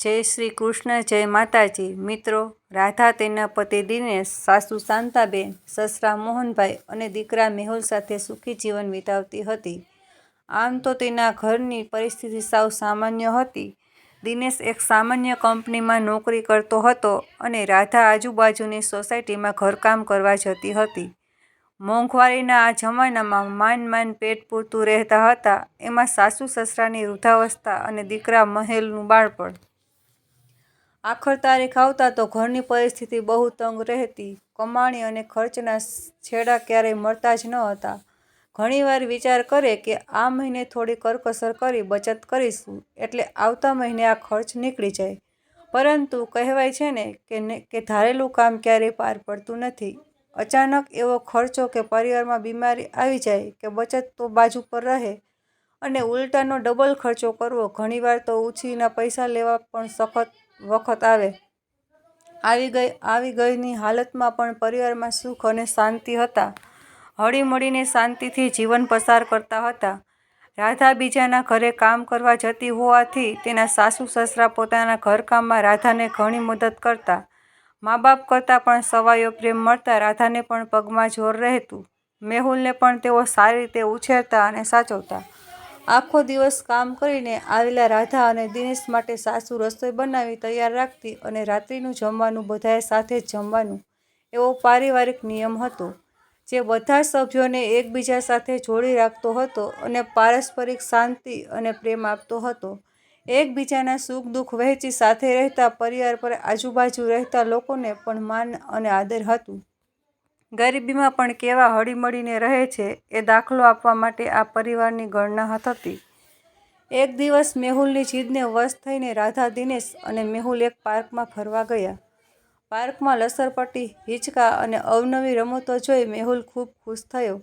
જય શ્રી કૃષ્ણ, જય માતાજી। મિત્રો, રાધા તેના પતિ દિનેશ, સાસુ શાંતાબેન, સસરા મોહનભાઈ અને દીકરા મેહુલ સાથે સુખી જીવન વિતાવતી હતી। આમ તો તેના ઘરની પરિસ્થિતિ સાવ સામાન્ય હતી। દિનેશ એક સામાન્ય કંપનીમાં નોકરી કરતો હતો અને રાધા આજુબાજુની સોસાયટીમાં ઘરકામ કરવા જતી હતી। મોંઘવારીના આ જમાનામાં માંડ પેટ પૂરતું રહેતા હતા, એમાં સાસુ સસરાની વૃદ્ધાવસ્થા અને દીકરા મહેલનું બાળપણ। આખર તારીખ આવતા તો ઘરની પરિસ્થિતિ બહુ તંગ રહેતી। કમાણી અને ખર્ચના છેડા ક્યારેય મળતા જ ન હતા। ઘણીવાર વિચાર કરે કે આ મહિને થોડી કરકસર કરી બચત કરીશું એટલે આવતા મહિને આ ખર્ચ નીકળી જાય, પરંતુ કહેવાય છે ને કે ધારેલું કામ ક્યારેય પાર પડતું નથી। અચાનક એવો ખર્ચો કે પરિવારમાં બીમારી આવી જાય કે બચત તો બાજુ પર રહે અને ઉલટાનો ડબલ ખર્ચો કરવો, ઘણીવાર તો ઉછીના પૈસા લેવા પણ સખત વખત આવી ગઈની હાલતમાં પણ પરિવારમાં સુખ અને શાંતિ હતા। હળીમળીને શાંતિથી જીવન પસાર કરતા હતા। રાધા બીજાના ઘરે કામ કરવા જતી હોવાથી તેના સાસુ સસરા પોતાના ઘરકામમાં રાધાને ઘણી મદદ કરતા। મા બાપ કરતાં પણ સવાયો પ્રેમ મળતા રાધાને પણ પગમાં જોર રહેતું। મેહુલને પણ તેઓ સારી રીતે ઉછેરતા અને સાચવતા। આખો દિવસ કામ કરીને આવેલા રાધા અને દિનેશ માટે સાસુ રસોઈ બનાવી તૈયાર રાખતી અને રાત્રિનું જમવાનું બધાએ સાથે જ જમવાનું, એવો પારિવારિક નિયમ હતો, જે બધા સભ્યોને એકબીજા સાથે જોડી રાખતો હતો અને પારસ્પરિક શાંતિ અને પ્રેમ આપતો હતો। એકબીજાના સુખ દુઃખ વહેંચી સાથે રહેતા પરિવાર પર આજુબાજુ રહેતા લોકોને પણ માન અને આદર હતું। ગરીબીમાં પણ કેવા હળીમળીને રહે છે એ દાખલો આપવા માટે આ પરિવારની ગણના થતી। એક દિવસ મેહુલની જીદને વશ થઈને રાધા, દિનેશ અને મેહુલ એક પાર્કમાં ફરવા ગયા। પાર્કમાં લસરપટ્ટી, હિંચકા અને અવનવી રમતો જોઈ મેહુલ ખૂબ ખુશ થયો।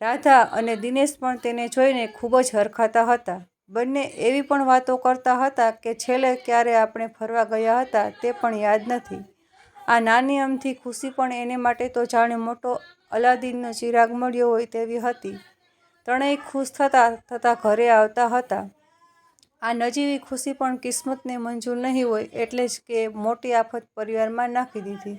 રાધા અને દિનેશ પણ તેને જોઈને ખૂબ જ હરખાતા હતા। બંને એવી પણ વાતો કરતા હતા કે છેલ્લે ક્યારે આપણે ફરવા ગયા હતા તે પણ યાદ નથી। આ નાની અમથી ખુશી પણ એને માટે તો જાણે મોટો અલાદીનનો ચિરાગ મળ્યો હોય તેવી હતી। ત્રણેય ખુશ થતા ઘરે આવતા હતા। આ નજીવી ખુશી પણ કિસ્મતને મંજૂર નહીં હોય એટલે જ કે મોટી આફત પરિવારમાં નાખી દીધી।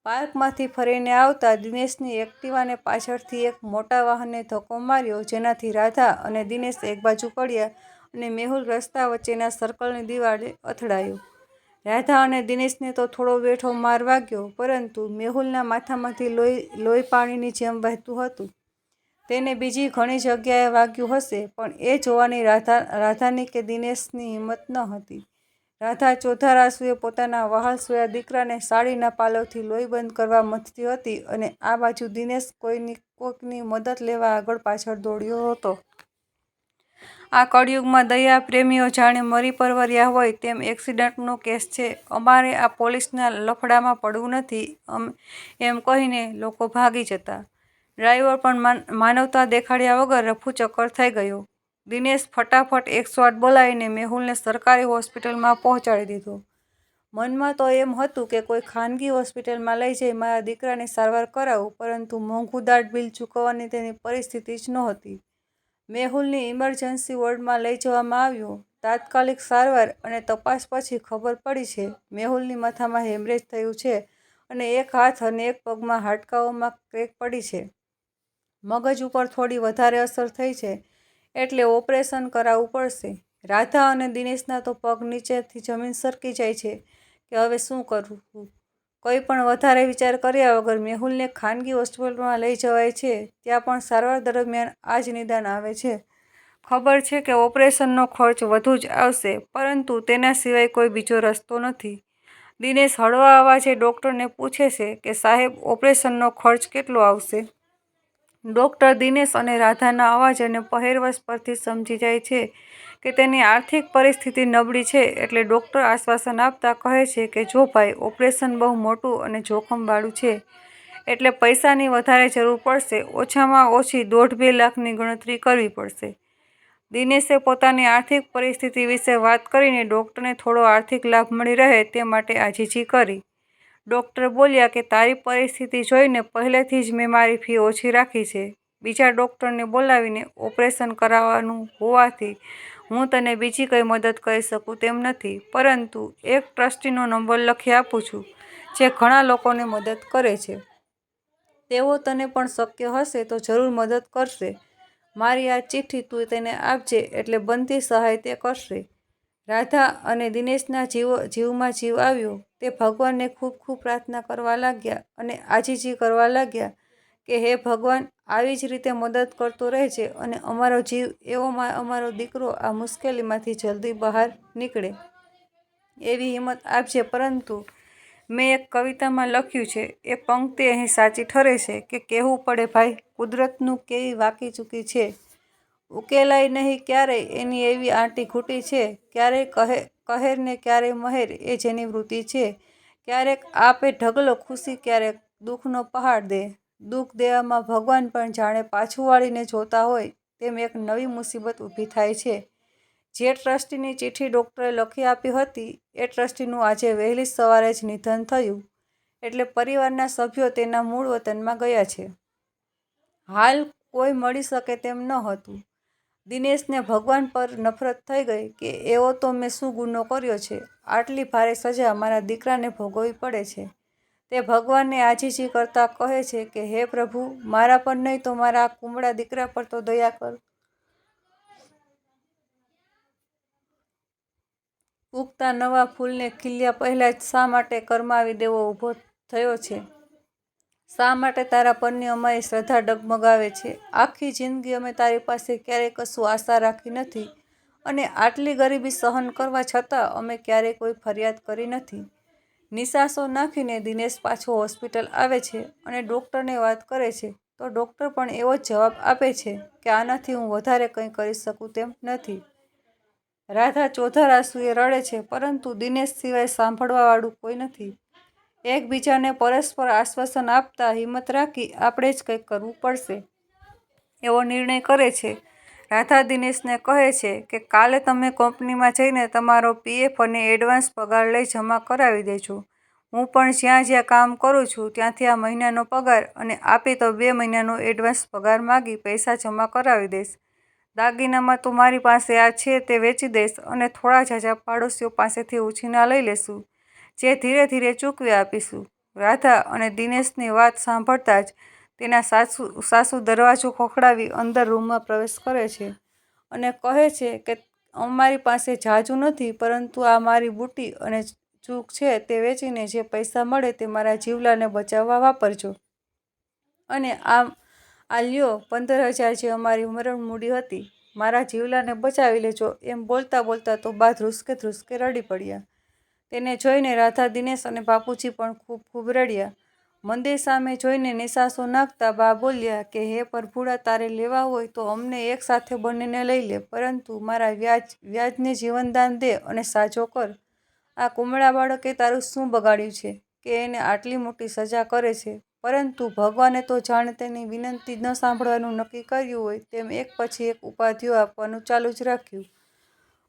પાર્કમાંથી ફરીને આવતા દિનેશની એક્ટિવાને પાછળથી એક મોટા વાહને ધક્કો માર્યો, જેનાથી રાધા અને દિનેશ એક બાજુ પડ્યા અને મેહુલ રસ્તા વચ્ચેના સર્કલની દિવાલે અથડાયો। રાધા અને દિનેશને તો થોડો બેઠો માર વાગ્યો, પરંતુ મેહુલના માથામાંથી લોહી પાણીની જેમ વહેતું હતું। તેને બીજી ઘણી જગ્યાએ વાગ્યું હશે, પણ એ જોવાની રાધાની કે દિનેશની હિંમત ન હતી। રાધા ચોધાર આંસુએ પોતાના વહાલસોયા દીકરાને સાડીના પાલવથી લોહી બંધ કરવા મથતી હતી અને આ બાજુ દિનેશ કોઈકની મદદ લેવા આગળ પાછળ દોડ્યો હતો। આ કળિયુગમાં દયા પ્રેમીઓ જાણે મરી પરવર્યા હોય તેમ એક્સિડન્ટનો કેસ છે, અમારે આ પોલીસના લફડામાં પડવું નથી એમ કહીને લોકો ભાગી જતા। ડ્રાઈવર પણ માનવતા દેખાડ્યા વગર રફુચક્કર થઈ ગયો। દિનેશ ફટાફટ 108 બોલાવીને મેહુલને સરકારી હોસ્પિટલમાં પહોંચાડી દીધો। મનમાં તો એમ હતું કે કોઈ ખાનગી હોસ્પિટલમાં લઈ જઈ મારા દીકરાની સારવાર કરાવું, પરંતુ મોંઘું દાટ બિલ ચૂકવવાની તેની પરિસ્થિતિ જ નહોતી। મેહુલની ઇમરજન્સી વોર્ડમાં લઈ જવામાં આવ્યો। તાત્કાલિક સારવાર અને તપાસ પછી ખબર પડી છે મેહુલની માથામાં હેમરેજ થયું છે અને એક હાથ અને એક પગમાં હાડકાંઓમાં ક્રેક પડી છે। મગજ ઉપર થોડી વધારે અસર થઈ છે એટલે ઓપરેશન કરાવવું પડશે। રાધા અને દિનેશના તો પગ નીચેથી જમીન સરકી જાય છે કે હવે શું કરવું। કંઈ પણ વધારે વિચાર કર્યા વગર મેહુલને ખાનગી હોસ્પિટલમાં લઈ જવાય છે। ત્યાં પણ સારવાર દરમિયાન આ જ નિદાન આવે છે। ખબર છે કે ઓપરેશનનો ખર્ચ વધુ જ આવશે, પરંતુ તેના સિવાય કોઈ બીજો રસ્તો નથી। દિનેશ હળવા અવાજે ડૉક્ટરને પૂછે છે કે સાહેબ, ઓપરેશનનો ખર્ચ કેટલો આવશે? ડૉક્ટર દિનેશ અને રાધાના અવાજ અને પહેરવેશ પરથી સમજી જાય છે કે તેની આર્થિક પરિસ્થિતિ નબળી છે, એટલે ડૉક્ટર આશ્વાસન આપતા કહે છે કે જો ભાઈ, ઓપરેશન બહુ મોટું અને જોખમવાળું છે એટલે પૈસાની વધારે જરૂર પડશે। ઓછામાં ઓછી 1.5-2 લાખની ગણતરી કરવી પડશે। દિનેશે પોતાની આર્થિક પરિસ્થિતિ વિશે વાત કરીને ડૉક્ટરને થોડો આર્થિક લાભ મળી રહે તે માટે આજીજી કરી। ડૉક્ટર બોલ્યા કે તારી પરિસ્થિતિ જોઈને પહેલેથી જ મેં મારી ફી ઓછી રાખી છે। બીજા ડૉક્ટરને બોલાવીને ઓપરેશન કરાવવાનું હોવાથી હું તને બીજી કંઈ મદદ કરી શકું તેમ નથી, પરંતુ એક ટ્રસ્ટીનો નંબર લખી આપું છું જે ઘણા લોકોને મદદ કરે છે. તેઓ તને પણ શક્ય હશે તો જરૂર મદદ કરશે. મારી આ ચિઠ્ઠી તું તેને આપજે એટલે બનતી સહાય તે કરશે. રાધા અને દિનેશના જીવમાં જીવ આવ્યો. તે ભગવાનને ખૂબ ખૂબ પ્રાર્થના કરવા લાગ્યા અને આજીજી કરવા લાગ્યા કે હે ભગવાન, આવી જ રીતે મદદ કરતો રહેજે અને અમારો જીવ એવોમાં અમારો દીકરો આ મુશ્કેલીમાંથી જલ્દી બહાર નીકળે એવી હિંમત આપજે. પરંતુ મેં એક કવિતામાં લખ્યું છે, એ પંક્તિ અહીં સાચી ઠરે છે કે કહેવું પડે ભાઈ, કુદરતનું કેવી વાંકી ચૂકી છે. ઉકેલાય નહીં ક્યારેય એની એવી આંટી ઘૂંટી છે. ક્યારેય કહેર ને ક્યારેય મહેર એ જેની વૃત્તિ છે. ક્યારેક આપે ઢગલો ખુશી, ક્યારેક દુઃખનો પહાડ દે. દુઃખ દેવામાં ભગવાન પણ જાણે પાછું વાળીને જોતા હોય તેમ એક નવી મુસીબત ઊભી થાય છે. જે ટ્રસ્ટીની ચિઠ્ઠી ડૉક્ટરે લખી આપી હતી એ ટ્રસ્ટીનું આજે વહેલી સવારે જ નિધન થયું. એટલે પરિવારના સભ્યો તેના મૂળ વતનમાં ગયા છે. હાલ કોઈ મળી શકે તેમ ન હતું. દિનેશને ભગવાન પર નફરત થઈ ગઈ કે એવો તો મેં શું ગુનો કર્યો છે, આટલી ભારે સજા મારા દીકરાને ભોગવવી પડે છે. તે ભગવાનને આજીજી કરતા કહે છે કે હે પ્રભુ, મારા પર નહીં તો મારા આ કુમળા દીકરા પર તો દયા કર. ઉગતા નવા ફૂલને ખીલ્યા પહેલાં જ શા માટે કરમાવી દેવો ઊભો થયો છે? શા માટે તારા પરની અમારી શ્રદ્ધા ડગમગાવે છે? આખી જિંદગી અમે તારી પાસે ક્યારેય કશું આશા રાખી નથી અને આટલી ગરીબી સહન કરવા છતાં અમે ક્યારેય કોઈ ફરિયાદ કરી નથી. નિસાસો નાખીને દિનેશ પાછો હોસ્પિટલ આવે છે અને ડૉક્ટરને વાત કરે છે તો ડૉક્ટર પણ એવો જ જવાબ આપે છે કે આનાથી હું વધારે કંઈ કરી શકું તેમ નથી. રાધા ચોધાર આંસુએ રડે છે, પરંતુ દિનેશ સિવાય સાંભળવાવાળું કોઈ નથી. એકબીજાને પરસ્પર આશ્વાસન આપતા હિંમત રાખી આપણે જ કંઈક કરવું પડશે એવો નિર્ણય કરે છે. રાધા દિનેશને કહે છે કે કાલે તમે કંપનીમાં જઈને તમારો પીએફ અને એડવાન્સ પગાર લઈ જમા કરાવી દેજો. હું પણ જ્યાં જ્યાં કામ કરું છું ત્યાંથી આ મહિનાનો પગાર અને આપી તો 2 મહિનાનો એડવાન્સ પગાર માગી પૈસા જમા કરાવી દઈશ. દાગીનામાં તો મારી પાસે આ છે તે વેચી દઈશ અને થોડા ઝાઝા પાડોશીઓ પાસેથી ઉછીના લઈ લેશું, જે ધીરે ધીરે ચૂકવી આપીશું. રાધા અને દિનેશની વાત સાંભળતા જ તેના સાસુ દરવાજો ખખડાવી અંદર રૂમમાં પ્રવેશ કરે છે અને કહે છે કે અમારી પાસે ઝાઝું નથી, પરંતુ આ મારી બુટ્ટી અને ચૂક છે તે વેચીને જે પૈસા મળે તે મારા જીવલાને બચાવવા વાપરજો. અને આ લ્યો 15,000 જે અમારી મરણ મૂડી હતી, મારા જીવલાને બચાવી લેજો. એમ બોલતા બોલતા તો બા ધ્રુસકે ધ્રુસકે રડી પડ્યા. તેને જોઈને રાધા, દિનેશ અને બાપુજી પણ ખૂબ ખૂબ રડ્યા. મંદિર સામે જોઈને નિસાસો નાખતા બા બોલ્યા કે હે પ્રભુડા, તારે લેવા હોય તો અમને એક સાથે બંનેને લઈ લે, પરંતુ મારા વ્યાજને જીવનદાન દે અને સાજો કર. આ કુમળા બાળકે તારું શું બગાડ્યું છે કે એને આટલી મોટી સજા કરે છે? પરંતુ ભગવાને તો જાણે તેની વિનંતી ન સાંભળવાનું નક્કી કર્યું હોય તેમ એક પછી એક ઉપાધિઓ આપવાનું ચાલુ જ રાખ્યું.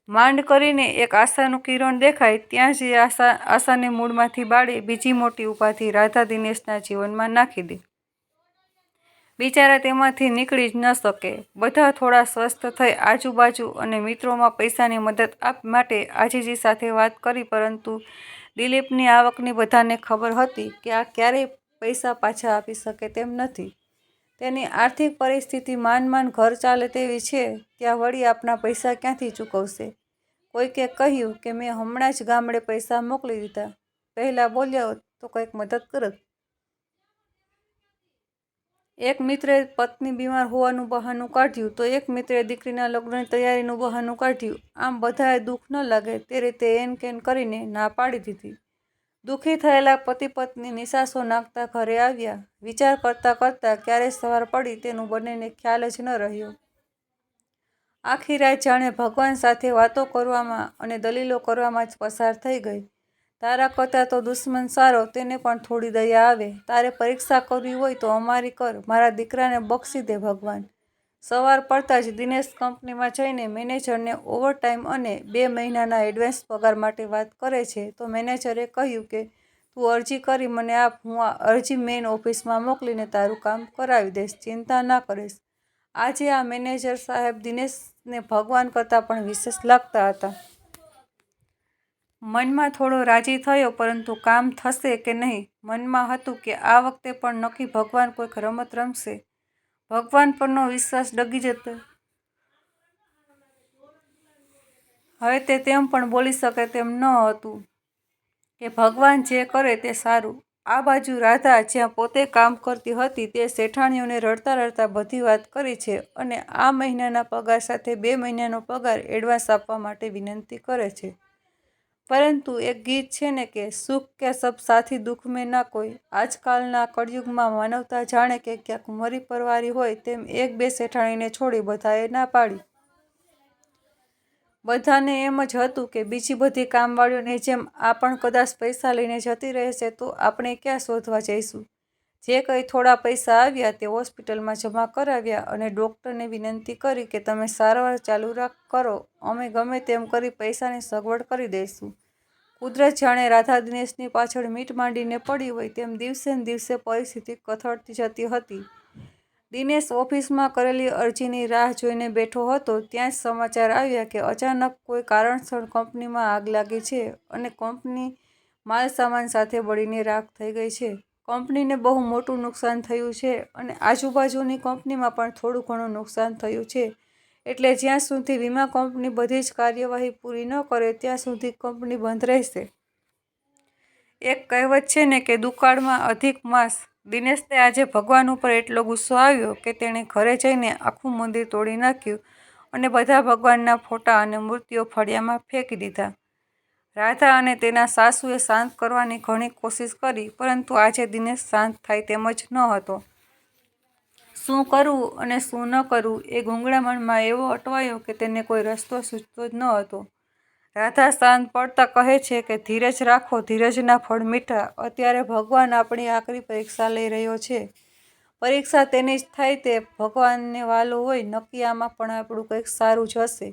માંડ કરીને એક આશાનું કિરણ દેખાય ત્યાં જ આશાને મૂળમાંથી બાળી બીજી મોટી ઉપાધિ રાધા દિનેશના જીવનમાં નાખી દે. બિચારા તેમાંથી નીકળી જ ન શકે. બધા થોડા સ્વસ્થ થઈ આજુબાજુ અને મિત્રોમાં પૈસાની મદદ માટે આજીજી સાથે વાત કરી, પરંતુ દિલીપની આવકની બધાને ખબર હતી કે આ ક્યારેય પૈસા પાછા આપી શકે તેમ નથી. તેની આર્થિક પરિસ્થિતિ માંડ ઘર ચાલે તેવી છે, ત્યાં વળી આપના પૈસા ક્યાંથી ચૂકવશે? કોઈકે કહ્યું કે મેં હમણાં જ ગામડે પૈસા મોકલી દીધા. પહેલાં બોલ્યા હોત તો કંઈક મદદ કરત. એક મિત્રે પત્ની બીમાર હોવાનું બહાનું કાઢ્યું તો એક મિત્રે દીકરીના લગ્નની તૈયારીનું બહાનું કાઢ્યું. આમ બધાએ દુઃખ ન લાગે તે રીતે એન કેન કરીને ના પાડી દીધી. દુઃખી થયેલા પતિ પત્ની નિસાસો નાખતા ઘરે આવ્યા. વિચાર કરતાં કરતાં ક્યારે સવાર પડી તેનું બંનેને ખ્યાલ જ ન રહ્યો. આખી રાત જાણે ભગવાન સાથે વાતો કરવામાં અને દલીલો કરવામાં જ પસાર થઈ ગઈ. તારા કરતાં તો દુશ્મન સારો, તેને પણ થોડી દયા આવે. તારે પરીક્ષા કરવી હોય તો અમારી કર, મારા દીકરાને બક્ષી દે ભગવાન. સવાર પડતાં જ દિનેશ કંપનીમાં જઈને મેનેજરને ઓવરટાઈમ અને 2 મહિનાના એડવાન્સ પગાર માટે વાત કરે છે તો મેનેજરે કહ્યું કે તું અરજી કરી મને આપ, હું આ અરજી મેઇન ઓફિસમાં મોકલીને તારું કામ કરાવી દઈશ, ચિંતા ના કરીશ. આજે આ મેનેજર સાહેબ દિનેશને ભગવાન કરતાં પણ વિશેષ લાગતા હતા. મનમાં થોડો રાજી થયો, પરંતુ કામ થશે કે નહીં? મનમાં હતું કે આ વખતે પણ નક્કી ભગવાન કોઈક રમત રમશે. ભગવાન પરનો વિશ્વાસ ડગી જતો. હવે તે તેમ પણ બોલી શકે તેમ ન હતું કે ભગવાન જે કરે તે સારું. આ બાજુ રાધા જ્યાં પોતે કામ કરતી હતી તે શેઠાણીઓને રડતા રડતા બધી વાત કરી છે અને આ મહિનાના પગાર સાથે 2 મહિનાનો પગાર એડવાન્સ આપવા માટે વિનંતી કરે છે. પરંતુ એક ગીત છે ને કે સુખ કે સબ સાથી દુઃખ મેં ના કોઈ. આજકાલના કળયુગમાં માનવતા જાણે કે ક્યાંક મરી પરવારી હોય તેમ 1-2 શેઠાણીને છોડી બધાએ ના પાડી. બધાને એમ જ હતું કે બીજી બધી કામવાળીઓની જેમ આ પણ કદાચ પૈસા લઈને જતી રહેશે તો આપણે ક્યાં શોધવા જઈશું? જે કંઈ થોડા પૈસા આવ્યા તે હોસ્પિટલમાં જમા કરાવ્યા અને ડૉક્ટરને વિનંતી કરી કે તમે સારવાર ચાલુ કરો, અમે ગમે તેમ કરી પૈસાની સગવડ કરી દઈશું. કુદરત જાણે રાધા દિનેશની પાછળ મીટ માંડીને પડી હોય તેમ દિવસે ને દિવસે પરિસ્થિતિ કથળતી જતી હતી. દિનેશ ઓફિસમાં કરેલી અરજીની રાહ જોઈને બેઠો હતો ત્યાં જ સમાચાર આવ્યા કે અચાનક કોઈ કારણસર કંપનીમાં આગ લાગી છે અને કંપની માલસામાન સાથે બળીને રાખ થઈ ગઈ છે. કંપનીને બહુ મોટું નુકસાન થયું છે અને આજુબાજુની કંપનીમાં પણ થોડું ઘણું નુકસાન થયું છે. એટલે જ્યાં સુધી વીમા કંપની બધી જ કાર્યવાહી પૂરી ન કરે ત્યાં સુધી કંપની બંધ રહેશે. એક કહેવત છે ને કે દુકાળમાં અધિક માસ. દિનેશને આજે ભગવાન ઉપર એટલો ગુસ્સો આવ્યો કે તેણે ઘરે જઈને આખું મંદિર તોડી નાખ્યું અને બધા ભગવાનના ફોટા અને મૂર્તિઓ ફળિયામાં ફેંકી દીધા. રાધા અને તેના સાસુએ શાંત કરવાની ઘણી કોશિશ કરી, પરંતુ આજે દિનેશ શાંત થાય તેમ જ ન હતો. શું કરવું અને શું ન કરવું એ ગૂંગળામણમાં એવો અટવાયો કે તેને કોઈ રસ્તો સૂઝતો જ ન હતો. રાધા શાંત પડતા કહે છે કે ધીરજ રાખો, ધીરજના ફળ મીઠા. અત્યારે ભગવાન આપણી આકરી પરીક્ષા લઈ રહ્યો છે. પરીક્ષા તેની જ થાય તે ભગવાનને વાલો હોય. નક્કી આમાં પણ આપણું કંઈક સારું જ હશે.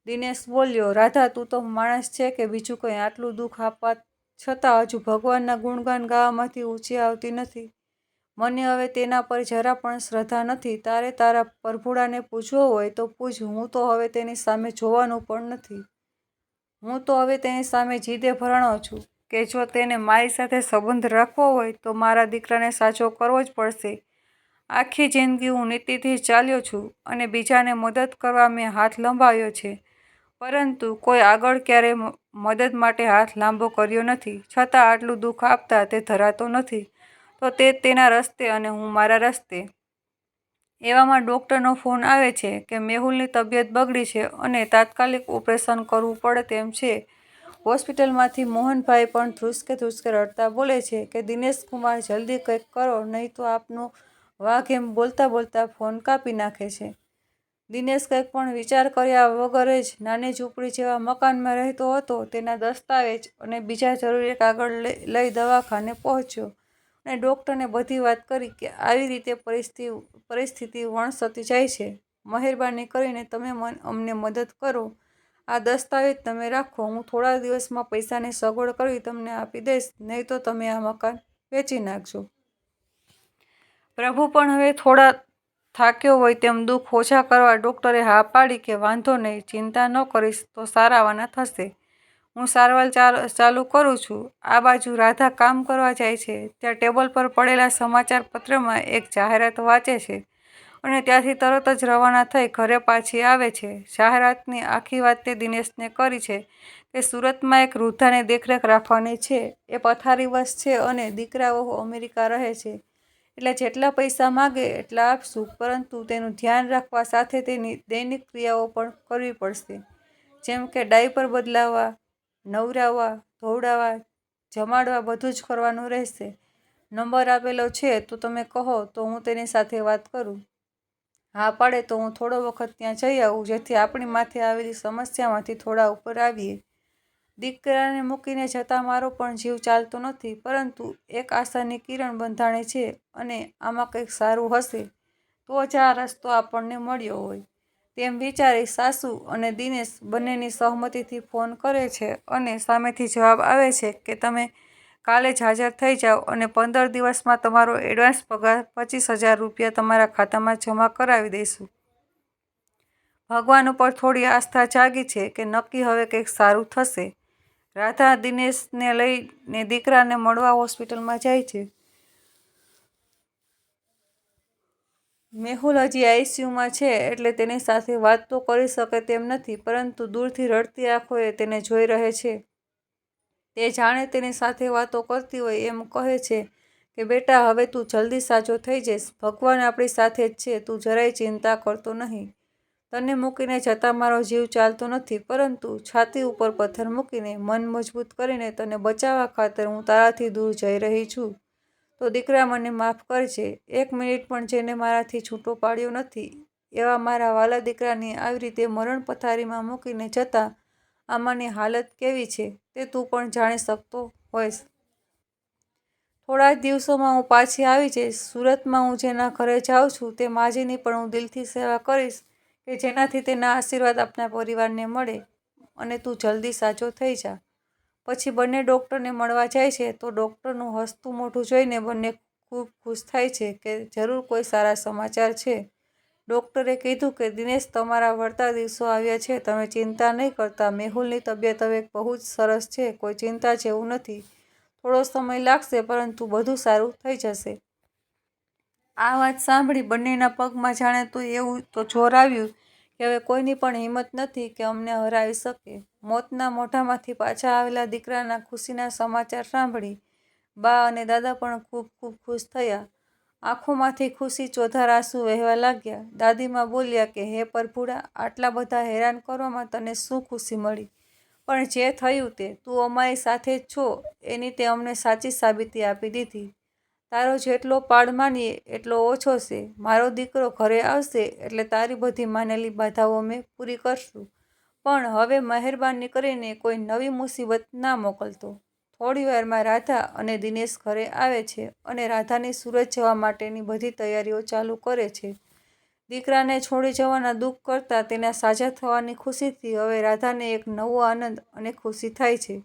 દિનેશ બોલ્યો, રાધા તું તો માણસ છે કે બીજું કંઈ? આટલું દુઃખ આપવા છતાં હજુ ભગવાનના ગુણગાન ગાવામાંથી ઊંચી આવતી નથી. મને હવે તેના પર જરા પણ શ્રદ્ધા નથી. તારે તારા પ્રભુડાને પૂજવો હોય તો પૂજ. હું તો હવે તેની સામે જોવાનું પણ નથી. હું તો હવે તેની સામે જીદે ભરાણો છું કે જો તેને મારી સાથે સંબંધ રાખવો હોય તો મારા દીકરાને સાજો કરવો જ પડશે. આખી જિંદગી હું નીતિથી ચાલ્યો છું અને બીજાને મદદ કરવા મેં હાથ લંબાવ્યો છે, પરંતુ કોઈ આગળ ક્યારેય મદદ માટે હાથ લાંબો કર્યો નથી. છતાં આટલું દુઃખ આપતા તે ધરાતો નથી. તો તે તેના રસ્તે અને હું મારા રસ્તે. એવામાં ડૉક્ટરનો ફોન આવે છે કે મેહુલની તબિયત બગડી છે અને તાત્કાલિક ઓપરેશન કરવું પડે તેમ છે. હોસ્પિટલમાંથી મોહનભાઈ પણ ધ્રુસકે ધ્રુસકે રડતા બોલે છે કે દિનેશ કુમાર જલ્દી કંઈક કરો, નહીં તો આપનો વાઘ એમ બોલતા બોલતા ફોન કાપી નાખે છે. દિનેશ કંઈક પણ વિચાર કર્યા વગર જ નાની ઝૂંપડી જેવા મકાનમાં રહેતો હતો. તેના દસ્તાવેજ અને બીજા જરૂરી કાગળ લઈ દવાખાને પહોંચ્યો અને ડૉક્ટરને બધી વાત કરી કે આવી રીતે પરિસ્થિતિ વણસતી જાય છે. મહેરબાની કરીને તમે અમને મદદ કરો. આ દસ્તાવેજ તમે રાખો. હું થોડા દિવસમાં પૈસાની સગવડ કરી તમને આપી દઈશ, નહીં તો તમે આ મકાન વેચી નાખજો. પ્રભુ પણ હવે થોડા થાક્યો હોય તેમ દુઃખ ઓછા કરવા ડૉક્ટરે હા પાડી કે વાંધો નહીં, ચિંતા ન કરીશ તો સારાવાના થશે. હું સારવાર ચાલુ કરું છું. આ બાજુ રાધા કામ કરવા જાય છે ત્યાં ટેબલ પર પડેલા સમાચાર પત્રમાં એક જાહેરાત વાંચે છે અને ત્યાંથી તરત જ રવાના થઈ ઘરે પાછી આવે છે. જાહેરાતની આખી વાત તે દિનેશને કરી છે કે સુરતમાં એક વૃદ્ધાને દેખરેખ રાખવાની છે. એ પથારીવશ છે અને દીકરા-વહુ અમેરિકા રહે છે. એટલે જેટલા પૈસા માગે એટલા આપશું, પરંતુ તેનું ધ્યાન રાખવા સાથે તેની દૈનિક ક્રિયાઓ પણ કરવી પડશે, જેમ કે ડાયપર બદલાવવા, નવરાવવા, ધોવડાવવા, જમાડવા, બધું જ કરવાનું રહેશે. નંબર આપેલો છે તો તમે કહો તો હું તેની સાથે વાત કરું. હા પાડે તો હું થોડો વખત ત્યાં જઈ આવું, જેથી આપણી માથે આવેલી સમસ્યામાંથી થોડા ઉપર આવીએ. દીકરાને મૂકીને જતા મારો પણ જીવ ચાલતો નથી, પરંતુ એક આશાની કિરણ બંધાણી છે અને આમાં કંઈક સારું હશે તો જ આ રસ્તો આપણને મળ્યો હોય. તેમ વિચારી સાસુ અને દિનેશ બંનેની સહમતીથી ફોન કરે છે અને સામેથી જવાબ આવે છે કે તમે કાલે જ હાજર થઈ જાઓ અને 15 દિવસમાં તમારો એડવાન્સ પગાર 25,000 રૂપિયા તમારા ખાતામાં જમા કરાવી દઈશું. ભગવાન ઉપર થોડી આસ્થા જાગી છે કે નક્કી હવે કંઈક સારું થશે. રાધા દિનેશને લઈને દીકરાને મળવા હોસ્પિટલમાં જાય છે. મેહુલ હજી આઈસીયુમાં છે એટલે તેની સાથે વાત તો કરી શકે તેમ નથી, પરંતુ દૂરથી રડતી આંખોએ તેને જોઈ રહે છે. તે જાણે તેની સાથે વાતો કરતી હોય એમ કહે છે કે બેટા, હવે તું જલ્દી સાજો થઈ જઈશ. ભગવાન આપણી સાથે જ છે, તું જરાય ચિંતા કરતો નહીં. તને મૂકીને જતા મારો જીવ ચાલતો નથી, પરંતુ છાતી ઉપર પથ્થર મૂકીને, મન મજબૂત કરીને તને બચાવવા ખાતર હું તારાથી દૂર જઈ રહી છું. તો દીકરા, મને માફ કરજે. 1 મિનિટ પણ જેને મારાથી છૂટો પાડ્યો નથી એવા મારા વાલા દીકરાની આવી રીતે મરણ પથારીમાં મૂકીને જતા આમાંની હાલત કેવી છે તે તું પણ જાણી શકતો હોઈશ. થોડા જ દિવસોમાં હું પાછી આવી જઈશ. સુરતમાં હું જેના ઘરે જાઉં છું તે માજીની પણ હું દિલથી સેવા કરીશ કે જેનાથી તેના આશીર્વાદ આપના પરિવારને મળે અને તું જલ્દી સાજો થઈ જા. પછી બંને ડૉક્ટરને મળવા જાય છે તો ડૉક્ટરનું હસતું મોઢું જોઈને બંને ખૂબ ખુશ થાય છે કે જરૂર કોઈ સારા સમાચાર છે. ડૉક્ટરે કીધું કે દિનેશ, તમારા વળતા દિવસો આવ્યા છે. તમે ચિંતા નહીં કરતા. મેહુલની તબિયત હવે બહુ જ સરસ છે, કોઈ ચિંતા જેવું નથી. થોડો સમય લાગશે પરંતુ બધું સારું થઈ જશે. આ વાત સાંભળી બંનેના પગમાં જાણે તો એવું તો જોર આવ્યું કે હવે કોઈની પણ હિંમત નથી કે અમને હરાવી શકે. મોતના મોઢામાંથી પાછા આવેલા દીકરાના ખુશીના સમાચાર સાંભળી બા અને દાદા પણ ખૂબ ખૂબ ખુશ થયા. આંખોમાંથી ખુશી ચોધાર આંસુ વહેવા લાગ્યા. દાદીમાં બોલ્યા કે હે પ્રભુડા, આટલા બધા હેરાન કરવામાં તને શું ખુશી મળી? પણ જે થયું તે, તું અમારી સાથે જ છો એની તે અમને સાચી સાબિતી આપી દીધી. તારો જેટલો પાડ માનીએ એટલો ઓછો છે. મારો દીકરો ઘરે આવશે એટલે તારી બધી માનેલી બાધાઓ અમે પૂરી કરશું. પણ હવે મહેરબાની કરીને કોઈ નવી મુસીબત ના મોકલતો. થોડીવારમાં રાધા અને દિનેશ ઘરે આવે છે અને રાધાની સુરત જવા માટેની બધી તૈયારીઓ ચાલુ કરે છે. દીકરાને છોડી જવાના દુઃખ કરતાં તેના સાજા થવાની ખુશીથી હવે રાધાને એક નવો આનંદ અને ખુશી થાય છે.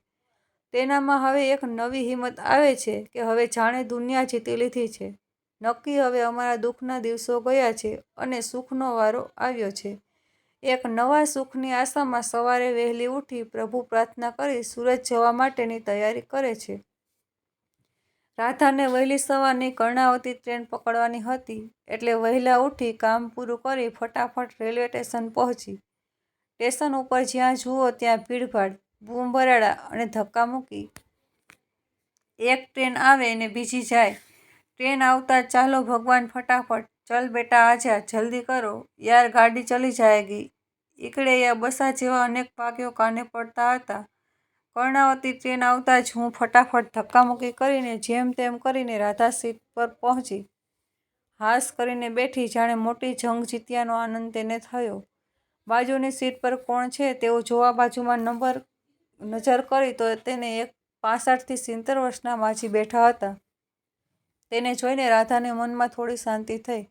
તેનામાં હવે એક નવી હિંમત આવે છે કે હવે જાણે દુનિયા જીતી લીધી છે. નક્કી હવે અમારા દુઃખના દિવસો ગયા છે અને સુખનો વારો આવ્યો છે. એક નવા સુખની આશામાં સવારે વહેલી ઉઠી પ્રભુ પ્રાર્થના કરી સુરત જવા માટેની તૈયારી કરે છે. રાધાને વહેલી સવારની કર્ણાવતી ટ્રેન પકડવાની હતી એટલે વહેલા ઉઠી કામ પૂરું કરી ફટાફટ રેલવે સ્ટેશન પહોંચી. સ્ટેશન ઉપર જ્યાં જુઓ ત્યાં ભીડભાડ, બૂમભરાડા અને ધક્કામુક્કી. એક ટ્રેન આવે ને બીજી જાય. ટ્રેન આવતા ચાલો ભગવાન ફટાફટ, ચલ બેટા આજા, જલ્દી કરો યાર, ગાડી ચલી જાયેગી. ઈકડે યા બસા જેવા અનેક વાક્યો કાને પડતા હતા. કર્ણાવતી ટ્રેન આવતા જ હું ફટાફટ ધક્કામુક્કી કરીને જેમ તેમ કરીને રાધા સીટ પર પહોંચી. હાશ કરીને બેઠી, જાણે મોટી જંગ જીત્યાનો આનંદ તેને થયો. બાજુની સીટ પર કોણ છે તેવું જોવા બાજુમાં નજર કરી તો તેને એક 65 થી 70 વર્ષના માજી બેઠા હતા. તેને જોઈને રાધાને મનમાં થોડી શાંતિ થઈ.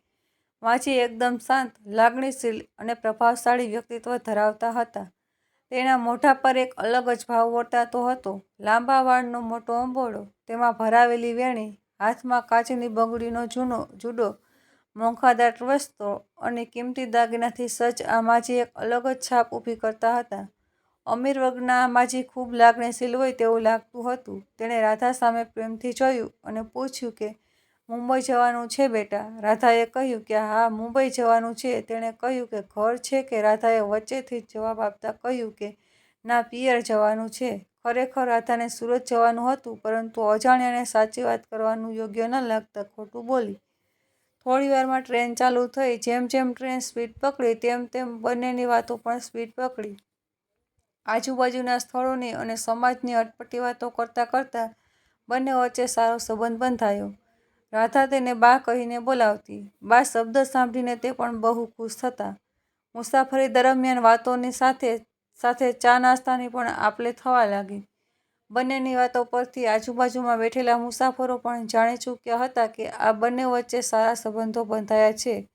માજી એકદમ શાંત, લાગણીશીલ અને પ્રભાવશાળી વ્યક્તિત્વ ધરાવતા હતા. તેના મોઢા પર એક અલગ જ ભાવ વર્તાતો હતો. લાંબા વાળનો મોટો અંબોડો, તેમાં ભરાવેલી વેણી, હાથમાં કાચની બંગડીનો જુડો, મોંઘાદાર વસ્ત્રો અને કિંમતી દાગીનાથી સજ્જ આ માજી એક અલગ જ છાપ ઊભી કરતા હતા. અમીર વર્ગના આ માજી ખૂબ લાગણીશીલ હોય તેવું લાગતું હતું. તેણે રાધા સામે પ્રેમથી જોયું અને પૂછ્યું કે મુંબઈ જવાનું છે બેટા? રાધાએ કહ્યું કે હા, મુંબઈ જવાનું છે. તેણે કહ્યું કે ઘર છે કે? રાધાએ વચ્ચેથી જ જવાબ આપતા કહ્યું કે ના, પિયર જવાનું છે. ખરેખર રાધાને સુરત જવાનું હતું, પરંતુ અજાણ્યાને સાચી વાત કરવાનું યોગ્ય ન લાગતા ખોટું બોલી. થોડીવારમાં ટ્રેન ચાલુ થઈ. જેમ જેમ ટ્રેન સ્પીડ પકડી તેમ તેમ બંનેની વાતો પણ સ્પીડ પકડી. આજુબાજુના સ્થળોની અને સમાજની અટપટી વાતો કરતાં કરતાં બંને વચ્ચે સારો સંબંધ બંધાયો. રાધા તેને બા કહીને બોલાવતી. બા શબ્દ સાંભળીને તે પણ બહુ ખુશ થતા. મુસાફરી દરમિયાન વાતોની સાથે સાથે ચા નાસ્તાની પણ આપ-લે થવા લાગી. બંનેની વાતો પરથી આજુબાજુમાં બેઠેલા મુસાફરો પણ જાણી ચૂક્યા હતા કે આ બંને વચ્ચે સારા સંબંધો બંધાયા છે.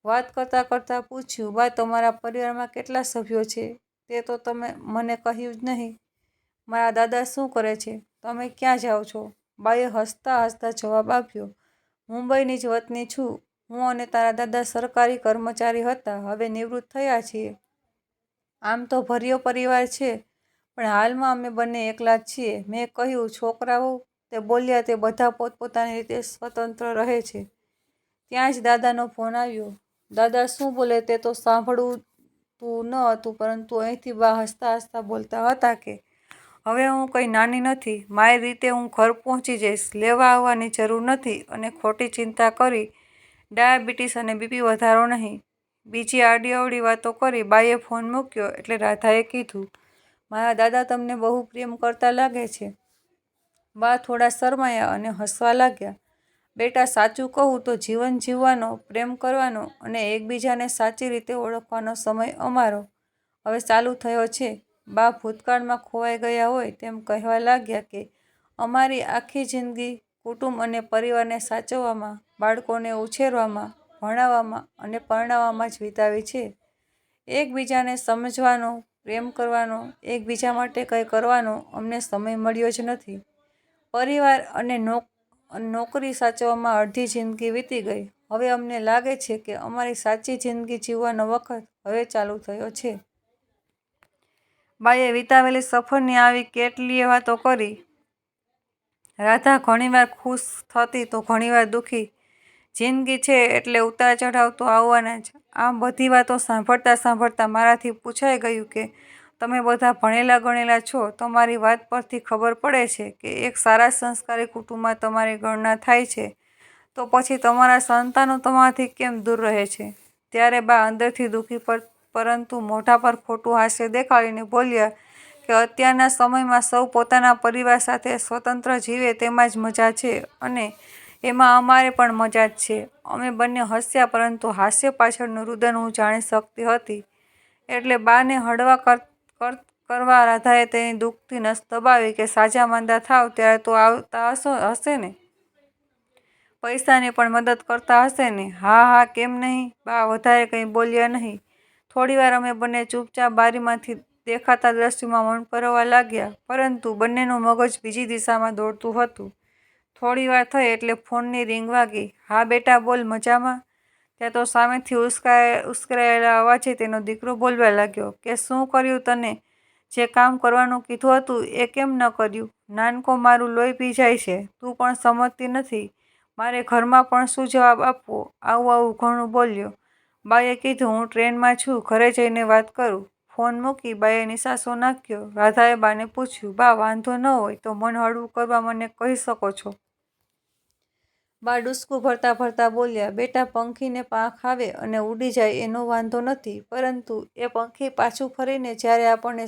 વાત કરતાં કરતાં પૂછ્યું, બા, તમારા પરિવારમાં કેટલા સભ્યો છે? તે તો તમે મને કહ્યું જ નહીં. મારા દાદા શું કરે છે? તમે ક્યાં જાઓ છો? બાએ હસતા હસતા જવાબ આપ્યો, મુંબઈની જ વતની છું. હું અને તારા દાદા સરકારી કર્મચારી હતા, હવે નિવૃત્ત થયા છીએ. આમ તો ભર્યો પરિવાર છે, પણ હાલમાં અમે બંને એકલા જ છીએ. મેં કહ્યું, છોકરાઓ? તે બોલ્યા, તે બધા પોતપોતાની રીતે સ્વતંત્ર રહે છે. ત્યાં જ દાદાનો ફોન આવ્યો. દાદા શું બોલે તે તો સાંભળતું ન હતું, પરંતુ અહીંથી બા હસતા હસતા બોલતા હતા કે હવે હું કંઈ નાની નથી. મારી રીતે હું ઘર પહોંચી જઈશ. લેવા આવવાની જરૂર નથી અને ખોટી ચિંતા કરી ડાયાબિટીસ અને બીપી વધારો નહીં. બીજી આડીઅવળી વાતો કરી બાએ ફોન મૂક્યો એટલે રાધાએ કીધું, મારા દાદા તમને બહુ પ્રેમ કરતા લાગે છે. બા થોડા શરમાયા અને હસવા લાગ્યા. બેટા, સાચું કહું તો જીવન જીવવાનો, પ્રેમ કરવાનો અને એકબીજાને સાચી રીતે ઓળખવાનો સમય અમારો હવે ચાલુ થયો છે. બા ભૂતકાળમાં ખોવાઈ ગયા હોય તેમ કહેવા લાગ્યા કે અમારી આખી જિંદગી કુટુંબ અને પરિવારને સાચવવામાં, બાળકોને ઉછેરવામાં, ભણાવવામાં અને પરણાવવામાં જ વિતાવી છે. એકબીજાને સમજવાનો, પ્રેમ કરવાનો, એકબીજા માટે કંઈ કરવાનો અમને સમય મળ્યો જ નથી. પરિવાર અને નોકરી સાચવવામાં અડધી જિંદગી વીતી ગઈ. હવે અમને લાગે છે કે અમારી સાચી જિંદગી જીવવાનો વખત હવે ચાલુ થયો છે. બાએ વિતાવેલી સફરની આવી કેટલીય વાતો કરી. રાધા ઘણીવાર ખુશ થતી તો ઘણીવાર દુઃખી. જિંદગી છે એટલે ઉતાર ચઢાવ તો આવવાના જ. આમ બધી વાતો સાંભળતા સાંભળતા મારાથી પૂછાઈ ગયું કે તમે બધા ભણેલા ગણેલા છો. તમારી વાત પરથી ખબર પડે છે કે એક સારા સંસ્કારી કુટુંબમાં તમારી ગણના થાય છે, તો પછી તમારા સંતાનો તમારાથી કેમ દૂર રહે છે? ત્યારે બા અંદરથી દુઃખી પરંતુ મોઢા પર ખોટું હાસ્ય દેખાડીને બોલ્યા કે અત્યારના સમયમાં સૌ પોતાના પરિવાર સાથે સ્વતંત્ર જીવે તેમાં જ મજા છે અને એમાં અમારે પણ મજા જ છે. અમે બંને હસ્યા, પરંતુ હાસ્ય પાછળનું રુદન હું જાણી શકતી હતી. એટલે બાને હળવા કરવા રાધાએ તેની દુખતી નસ દબાવી કે સાજા માંદા થાવ ત્યારે તો આવતા હશે ને? પૈસાની પણ મદદ કરતા હશે ને? હા હા, કેમ નહીં? બા વધારે કંઈ બોલ્યા નહીં. થોડીવાર અમે બંને ચૂપચાપ બારીમાંથી દેખાતા દ્રશ્યોમાં મન પરોવવા લાગ્યા, પરંતુ બંનેનું મગજ બીજી દિશામાં દોડતું હતું. થોડીવાર થઈ એટલે ફોનની રિંગ વાગી. હા બેટા, બોલ, મજામાં? ત્યાં તો સામેથી ઉશ્કેરાયેલા અવાજે તેનો દીકરો બોલવા લાગ્યો કે શું કર્યું તને? જે કામ કરવાનું કીધું હતું એ કેમ ન કર્યું? નાનકો, મારું લોહી પી જાય છે. તું પણ સમજતી નથી. મારે ઘરમાં પણ શું જવાબ આપવો? આવું ઘણું બોલ્યો. બાએ કીધું, હું ટ્રેનમાં છું, ઘરે જઈને વાત કરું. ફોન મૂકી બાએ નિસાસો નાખ્યો. રાધાએ બાને પૂછ્યું, બા, વાંધો ન હોય તો મન હળવું કરવા મને કહી શકો છો. બા ડૂસકું ભરતા ભરતા બોલ્યા, બેટા, પંખીને પાંખ આવે અને ઉડી જાય એનો વાંધો નથી, પરંતુ એ પંખી પાછું ફરીને જ્યારે આપણને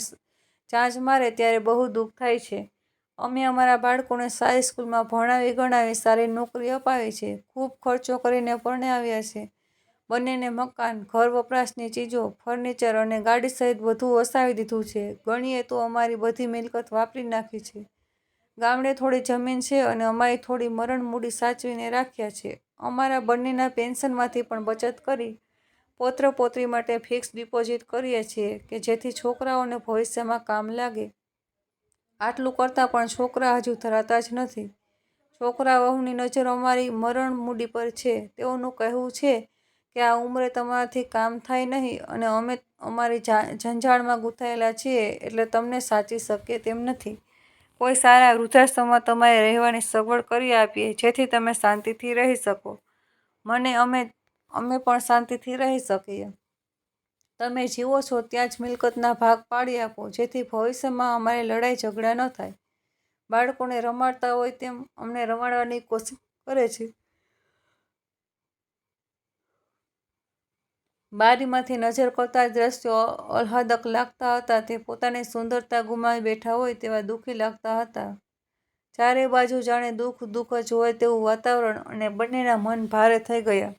ચાંચ મારે ત્યારે બહુ દુઃખ થાય છે. અમે અમારા બાળકોને સારી સ્કૂલમાં ભણાવી ગણાવી સારી નોકરી અપાવી છે. ખૂબ ખર્ચો કરીને પરણાવ્યા છે. બંનેને મકાન, ઘર વપરાશની ચીજો, ફર્નિચર અને ગાડી સહિત બધું વસાવી દીધું છે. ગણીએ તો અમારી બધી મિલકત વાપરી નાખી છે. ગામડે થોડી જમીન છે અને અમારી થોડી મરણ મૂડી સાચવીને રાખ્યા છે. અમારા બંનેના પેન્શનમાંથી પણ બચત કરી પૌત્ર પૌત્રી માટે ફિક્સ ડિપોઝિટ કરીએ છીએ કે જેથી છોકરાઓને ભવિષ્યમાં કામ લાગે. આટલું કરતાં પણ છોકરા હજુ ધરાતા જ નથી. છોકરા વહુની નજર અમારી મરણ મૂડી પર છે. તેઓનું કહેવું છે કે આ ઉંમરે તમારાથી કામ થાય નહીં અને અમે અમારી જંજાળમાં ગૂંથાયેલા છીએ એટલે તમને સાચવી શકીએ તેમ નથી. કોઈ સારા વૃદ્ધાશ્રમમાં તમારે રહેવાની સગવડ કરી આપીએ જેથી તમે શાંતિથી રહી શકો. અમે પણ શાંતિથી રહી શકીએ. તમે જીવો છો ત્યાં જ મિલકતના ભાગ પાડી આપો જેથી ભવિષ્યમાં અમારે લડાઈ ઝઘડા ન થાય. બાળકોને રમાડતા હોય તેમ અમને રમાડવાની કોશિશ કરે છે. બારીમાંથી નજર કરતા જ દ્રશ્યો આહ્લાદક લાગતા હતા. તે પોતાની સુંદરતા ગુમાવી બેઠા હોય તેવા દુઃખી લાગતા હતા. ચારે બાજુ જાણે દુઃખ જ હોય તેવું વાતાવરણ અને બંનેના મન ભારે થઈ ગયા.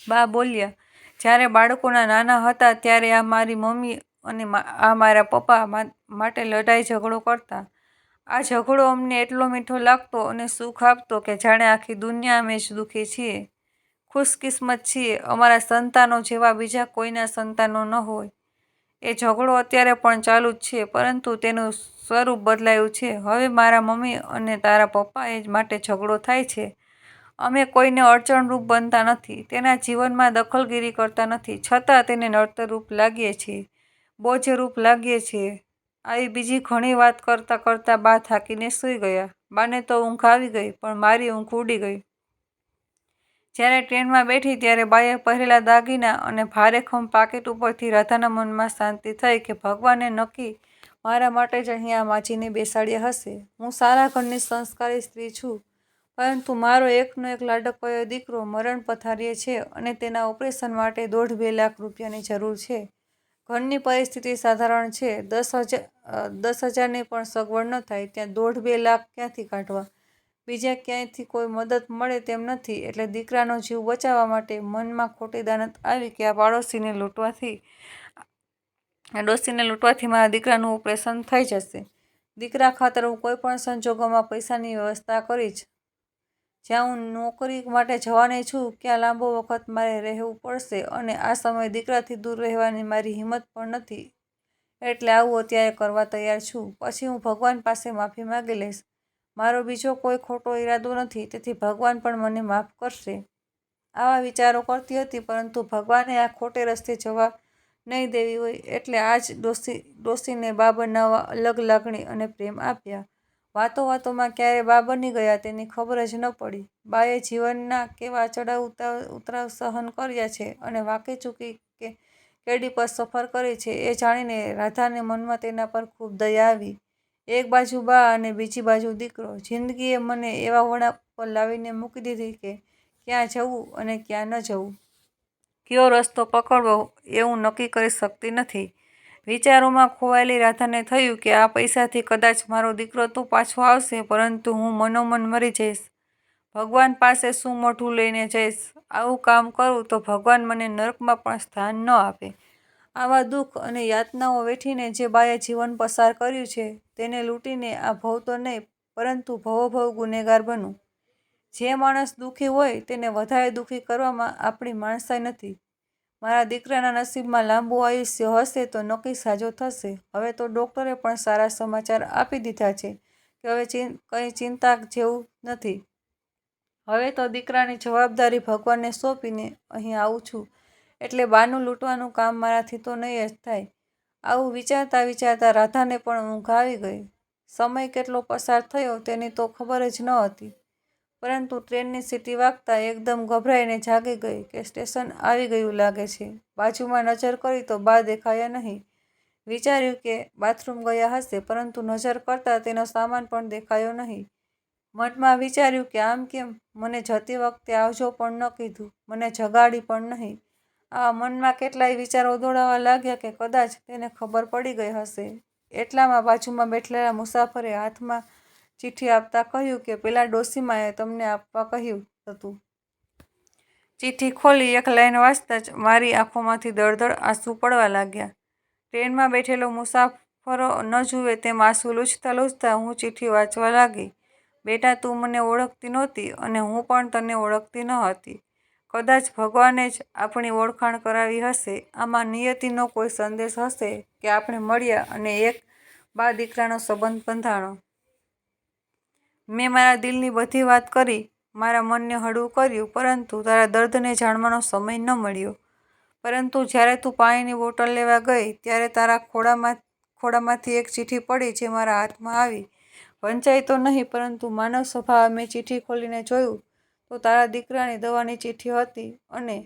બા બોલ્યા, જ્યારે બાળકોના નાના હતા ત્યારે આ મારી મમ્મી અને આ મારા પપ્પા માટે લડાઈ ઝઘડો કરતા. આ ઝઘડો અમને એટલો મીઠો લાગતો અને સુખ આપતો કે જાણે આખી દુનિયા અમે જ દુઃખી છીએ. ખુશકિસ્મત છીએ અમારા સંતાનો જેવા બીજા કોઈના સંતાનો ન હોય. એ ઝઘડો અત્યારે પણ ચાલુ જ છે, પરંતુ તેનું સ્વરૂપ બદલાયું છે. હવે મારા મમ્મી અને તારા પપ્પા એ માટે ઝઘડો થાય છે. અમે કોઈને અડચણરૂપ બનતા નથી, તેના જીવનમાં દખલગીરી કરતા નથી, છતાં તેને નડતરરૂપ લાગીએ છીએ, બોજરૂપ લાગીએ છીએ. આવી બીજી ઘણી વાત કરતાં કરતાં બા થાકીને સૂઈ ગયા. બાને તો ઊંઘ આવી ગઈ, પણ મારી ઊંઘ ઉડી ગઈ. જ્યારે ટ્રેનમાં બેઠી ત્યારે બાએ પહેરેલા દાગીના અને ભારેખમ પાકીટ ઉપરથી રાધાના મનમાં શાંતિ થઈ કે ભગવાને નક્કી મારા માટે જ અહીંયા માજીને બેસાડ્યા હશે. હું સારા ઘરની સંસ્કારી સ્ત્રી છું, પરંતુ મારો એકનો એક લાડકવાયો દીકરો મરણ પથારીએ છે અને તેના ઓપરેશન માટે 1.5-2 લાખ રૂપિયાની જરૂર છે. ઘરની પરિસ્થિતિ સાધારણ છે. 10,000ની પણ સગવડ ન થાય ત્યાં 1.5-2 લાખ ક્યાંથી કાઢવા? બીજા ક્યાંયથી કોઈ મદદ મળે તેમ નથી. એટલે દીકરાનો જીવ બચાવવા માટે મનમાં ખોટી દાનત આવી કે આ ડોશીને લૂંટવાથી મારા દીકરાનું ઓપરેશન થઈ જશે. દીકરા ખાતર હું કોઈ પણ સંજોગોમાં પૈસાની વ્યવસ્થા કરીશ. જ્યાં હું નોકરી માટે જવાની છું ત્યાં લાંબો વખત મારે રહેવું પડશે અને આ સમયે દીકરાથી દૂર રહેવાની મારી હિંમત પણ નથી. એટલે આવું અત્યારે કરવા તૈયાર છું. પછી હું ભગવાન પાસે માફી માંગી લઈશ. મારો બીજો કોઈ ખોટો ઈરાદો નથી, તેથી ભગવાન પણ મને માફ કરશે. આવા વિચારો કરતી હતી, પરંતુ ભગવાને આ ખોટે રસ્તે જવા નહીં દેવી હોય એટલે આ જ ડોશીને બા બનાવવા અલગ લાગણી અને પ્રેમ આપ્યા. વાતો વાતોમાં ક્યારે બા બની ગયા તેની ખબર જ ન પડી. બાએ જીવનના કેવા ચડાવ ઉતાર સહન કર્યા છે અને વાંકી ચૂકી કેડી પર સફર કરી છે એ જાણીને રાધાને મનમાં તેના પર ખૂબ દયા આવી. એક બાજુ બા અને બીજી બાજુ દીકરો. જિંદગીએ મને એવા વળાંક પર લાવીને મૂકી દીધી કે ક્યાં જવું અને ક્યાં ન જવું, કયો રસ્તો પકડવો એ હું નક્કી કરી શકતી નથી. વિચારોમાં ખોવાયેલી રાધાને થયું કે આ પૈસાથી કદાચ મારો દીકરો તો પાછો આવશે, પરંતુ હું મનોમન મરી જઈશ. ભગવાન પાસે શું મોઢું લઈને જઈશ? આવું કામ કરું તો ભગવાન મને નરકમાં પણ સ્થાન ન આપે. આવા દુઃખ અને યાતનાઓ વેઠીને જે બાએ જીવન પસાર કર્યું છે તેને લૂંટીને આ ભવ તો નહીં, પરંતુ ભવોભવ ગુનેગાર બનું. જે માણસ દુઃખી હોય તેને વધારે દુઃખી કરવામાં આપણી માણસાઈ નથી. મારા દીકરાના નસીબમાં લાંબુ આયુષ્ય હશે તો નક્કી સાજો થશે. હવે તો ડોક્ટરે પણ સારા સમાચાર આપી દીધા છે કે હવે કંઈ ચિંતા જેવું નથી. હવે તો દીકરાની જવાબદારી ભગવાનને સોંપીને અહીં આવું છું, એટલે બાનું લૂંટવાનું કામ મારાથી તો નહીં જ થાય. આવું વિચારતા વિચારતા રાધાને પણ ઊંઘ આવી ગઈ. સમય કેટલો પસાર થયો તેની તો ખબર જ ન હતી, પરંતુ ટ્રેનની સીટી વાગતા એકદમ ગભરાઈને જાગી ગઈ કે સ્ટેશન આવી ગયું લાગે છે. બાજુમાં નજર કરી તો બા દેખાયા નહીં. વિચાર્યું કે બાથરૂમ ગયા હશે, પરંતુ નજર કરતાં તેનો સામાન પણ દેખાયો નહીં. મનમાં વિચાર્યું કે આમ કેમ? મને જતી વખતે આવજો પણ ન કીધું, મને જગાડી પણ નહીં. આવા મનમાં કેટલાય વિચારો દોડાવા લાગ્યા કે કદાચ તેને ખબર પડી ગઈ હશે. એટલામાં બાજુમાં બેઠેલા મુસાફરે હાથમાં ચિઠ્ઠી આપતા કહ્યું કે પેલા ડોશીમાએ તમને આપવા કહ્યું હતું. ચિઠ્ઠી ખોલી એક લાઈન વાંચતાં જ મારી આંખોમાંથી દળદળ આંસુ પડવા લાગ્યા. ટ્રેનમાં બેઠેલો મુસાફરો ન જુએ તેમ આંસુ લૂછતા લૂછતા હું ચિઠ્ઠી વાંચવા લાગી. બેટા, તું મને ઓળખતી નહોતી અને હું પણ તને ઓળખતી ન હતી. કદાચ ભગવાને જ આપણી ઓળખાણ કરાવી હશે. આમાં નિયતિનો કોઈ સંદેશ હશે કે આપણે મળ્યા અને એક બા દીકરાનો સંબંધ બંધાણો. મેં મારા દિલની બધી વાત કરી, મારા મનને હળવું કર્યું, પરંતુ તારા દર્દને જાણવાનો સમય ન મળ્યો. પરંતુ જ્યારે તું પાણીની બોટલ લેવા ગઈ ત્યારે તારા ખોળામાંથી એક ચિઠ્ઠી પડી જે મારા હાથમાં આવી. વંચાઈ તો નહીં, પરંતુ માનવ સ્વભાવે મેં ચિઠ્ઠી ખોલીને જોયું તો તારા દીકરાની દવાની ચિઠ્ઠી હતી અને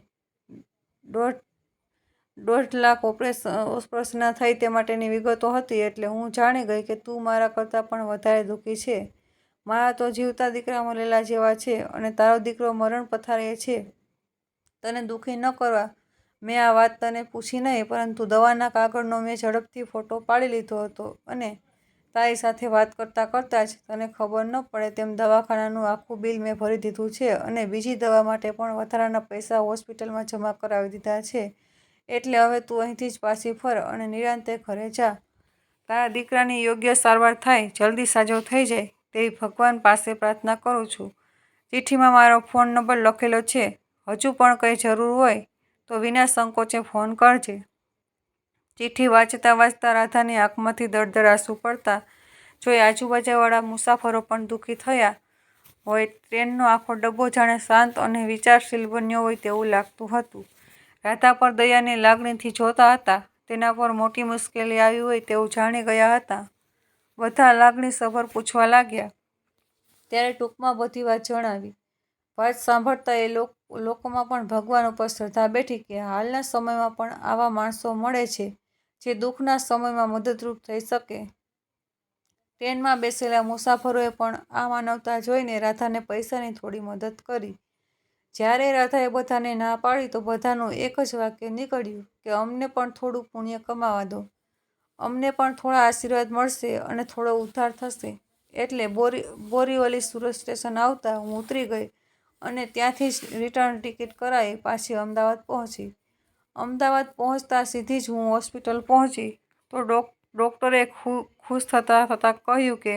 1.5 લાખ ઓપરેશનના થઈ તે માટેની વિગતો હતી. એટલે હું જાણી ગઈ કે તું મારા કરતાં પણ વધારે દુઃખી છે. મારા તો જીવતા દીકરા મરેલા જેવા છે અને તારો દીકરો મરણ પથારીએ છે. તને દુઃખી ન કરવા મેં આ વાત તને પૂછી નહીં, પરંતુ દવાના કાગળનો મેં ઝડપથી ફોટો પાડી લીધો હતો અને તારી સાથે વાત કરતાં કરતાં જ તને ખબર ન પડે તેમ દવાખાનાનું આખું બિલ મેં ભરી દીધું છે અને બીજી દવા માટે પણ વધારાના પૈસા હોસ્પિટલમાં જમા કરાવી દીધા છે. એટલે હવે તું અહીંથી જ પાછી ફર અને નિરાંતે ઘરે જા. તારા દીકરાની યોગ્ય સારવાર થાય, જલ્દી સાજો થઈ જાય તેવી ભગવાન પાસે પ્રાર્થના કરું છું. ચિઠ્ઠીમાં મારો ફોન નંબર લખેલો છે. હજુ પણ કંઈ જરૂર હોય તો વિના સંકોચે ફોન કરજે. ચિઠ્ઠી વાંચતા વાંચતા રાધાની આંખમાંથી દળદળ આંસુ પડતા જોઈ આજુબાજુવાળા મુસાફરો પણ દુઃખી થયા હોય. ટ્રેનનો આખો ડબ્બો જાણે શાંત અને વિચારશીલ બન્યો હોય તેવું લાગતું હતું. રાધા પર દયાની લાગણીથી જોતા હતા. તેના પર મોટી મુશ્કેલી આવી હોય તેવું જાણી ગયા હતા. બધા લાગણીસભર પૂછવા લાગ્યા. ત્યારે ટૂંકમાં બધી વાત જણાવી. વાત સાંભળતા એ લોકોમાં પણ ભગવાન ઉપર શ્રદ્ધા બેઠી કે હાલના સમયમાં પણ આવા માણસો મળે છે જે દુઃખના સમયમાં મદદરૂપ થઈ શકે. ટ્રેનમાં બેસેલા મુસાફરોએ પણ આ માનવતા જોઈને રાધાને પૈસાની થોડી મદદ કરી. જ્યારે રાધાએ બધાને ના પાડી તો બધાનું એક જ વાક્ય નીકળ્યું કે અમને પણ થોડું પુણ્ય કમાવા દો. અમને પણ થોડા આશીર્વાદ મળશે અને થોડો ઉદ્ધાર થશે. એટલે બોરીવલી સુરત સ્ટેશન આવતા હું ઉતરી ગઈ અને ત્યાંથી જ રિટર્ન ટિકિટ કરાવી પાછી અમદાવાદ પહોંચી. અમદાવાદ પહોંચતા સીધી જ હું હોસ્પિટલ પહોંચી તો ડૉક્ટરે ખુશ થતાં કહ્યું કે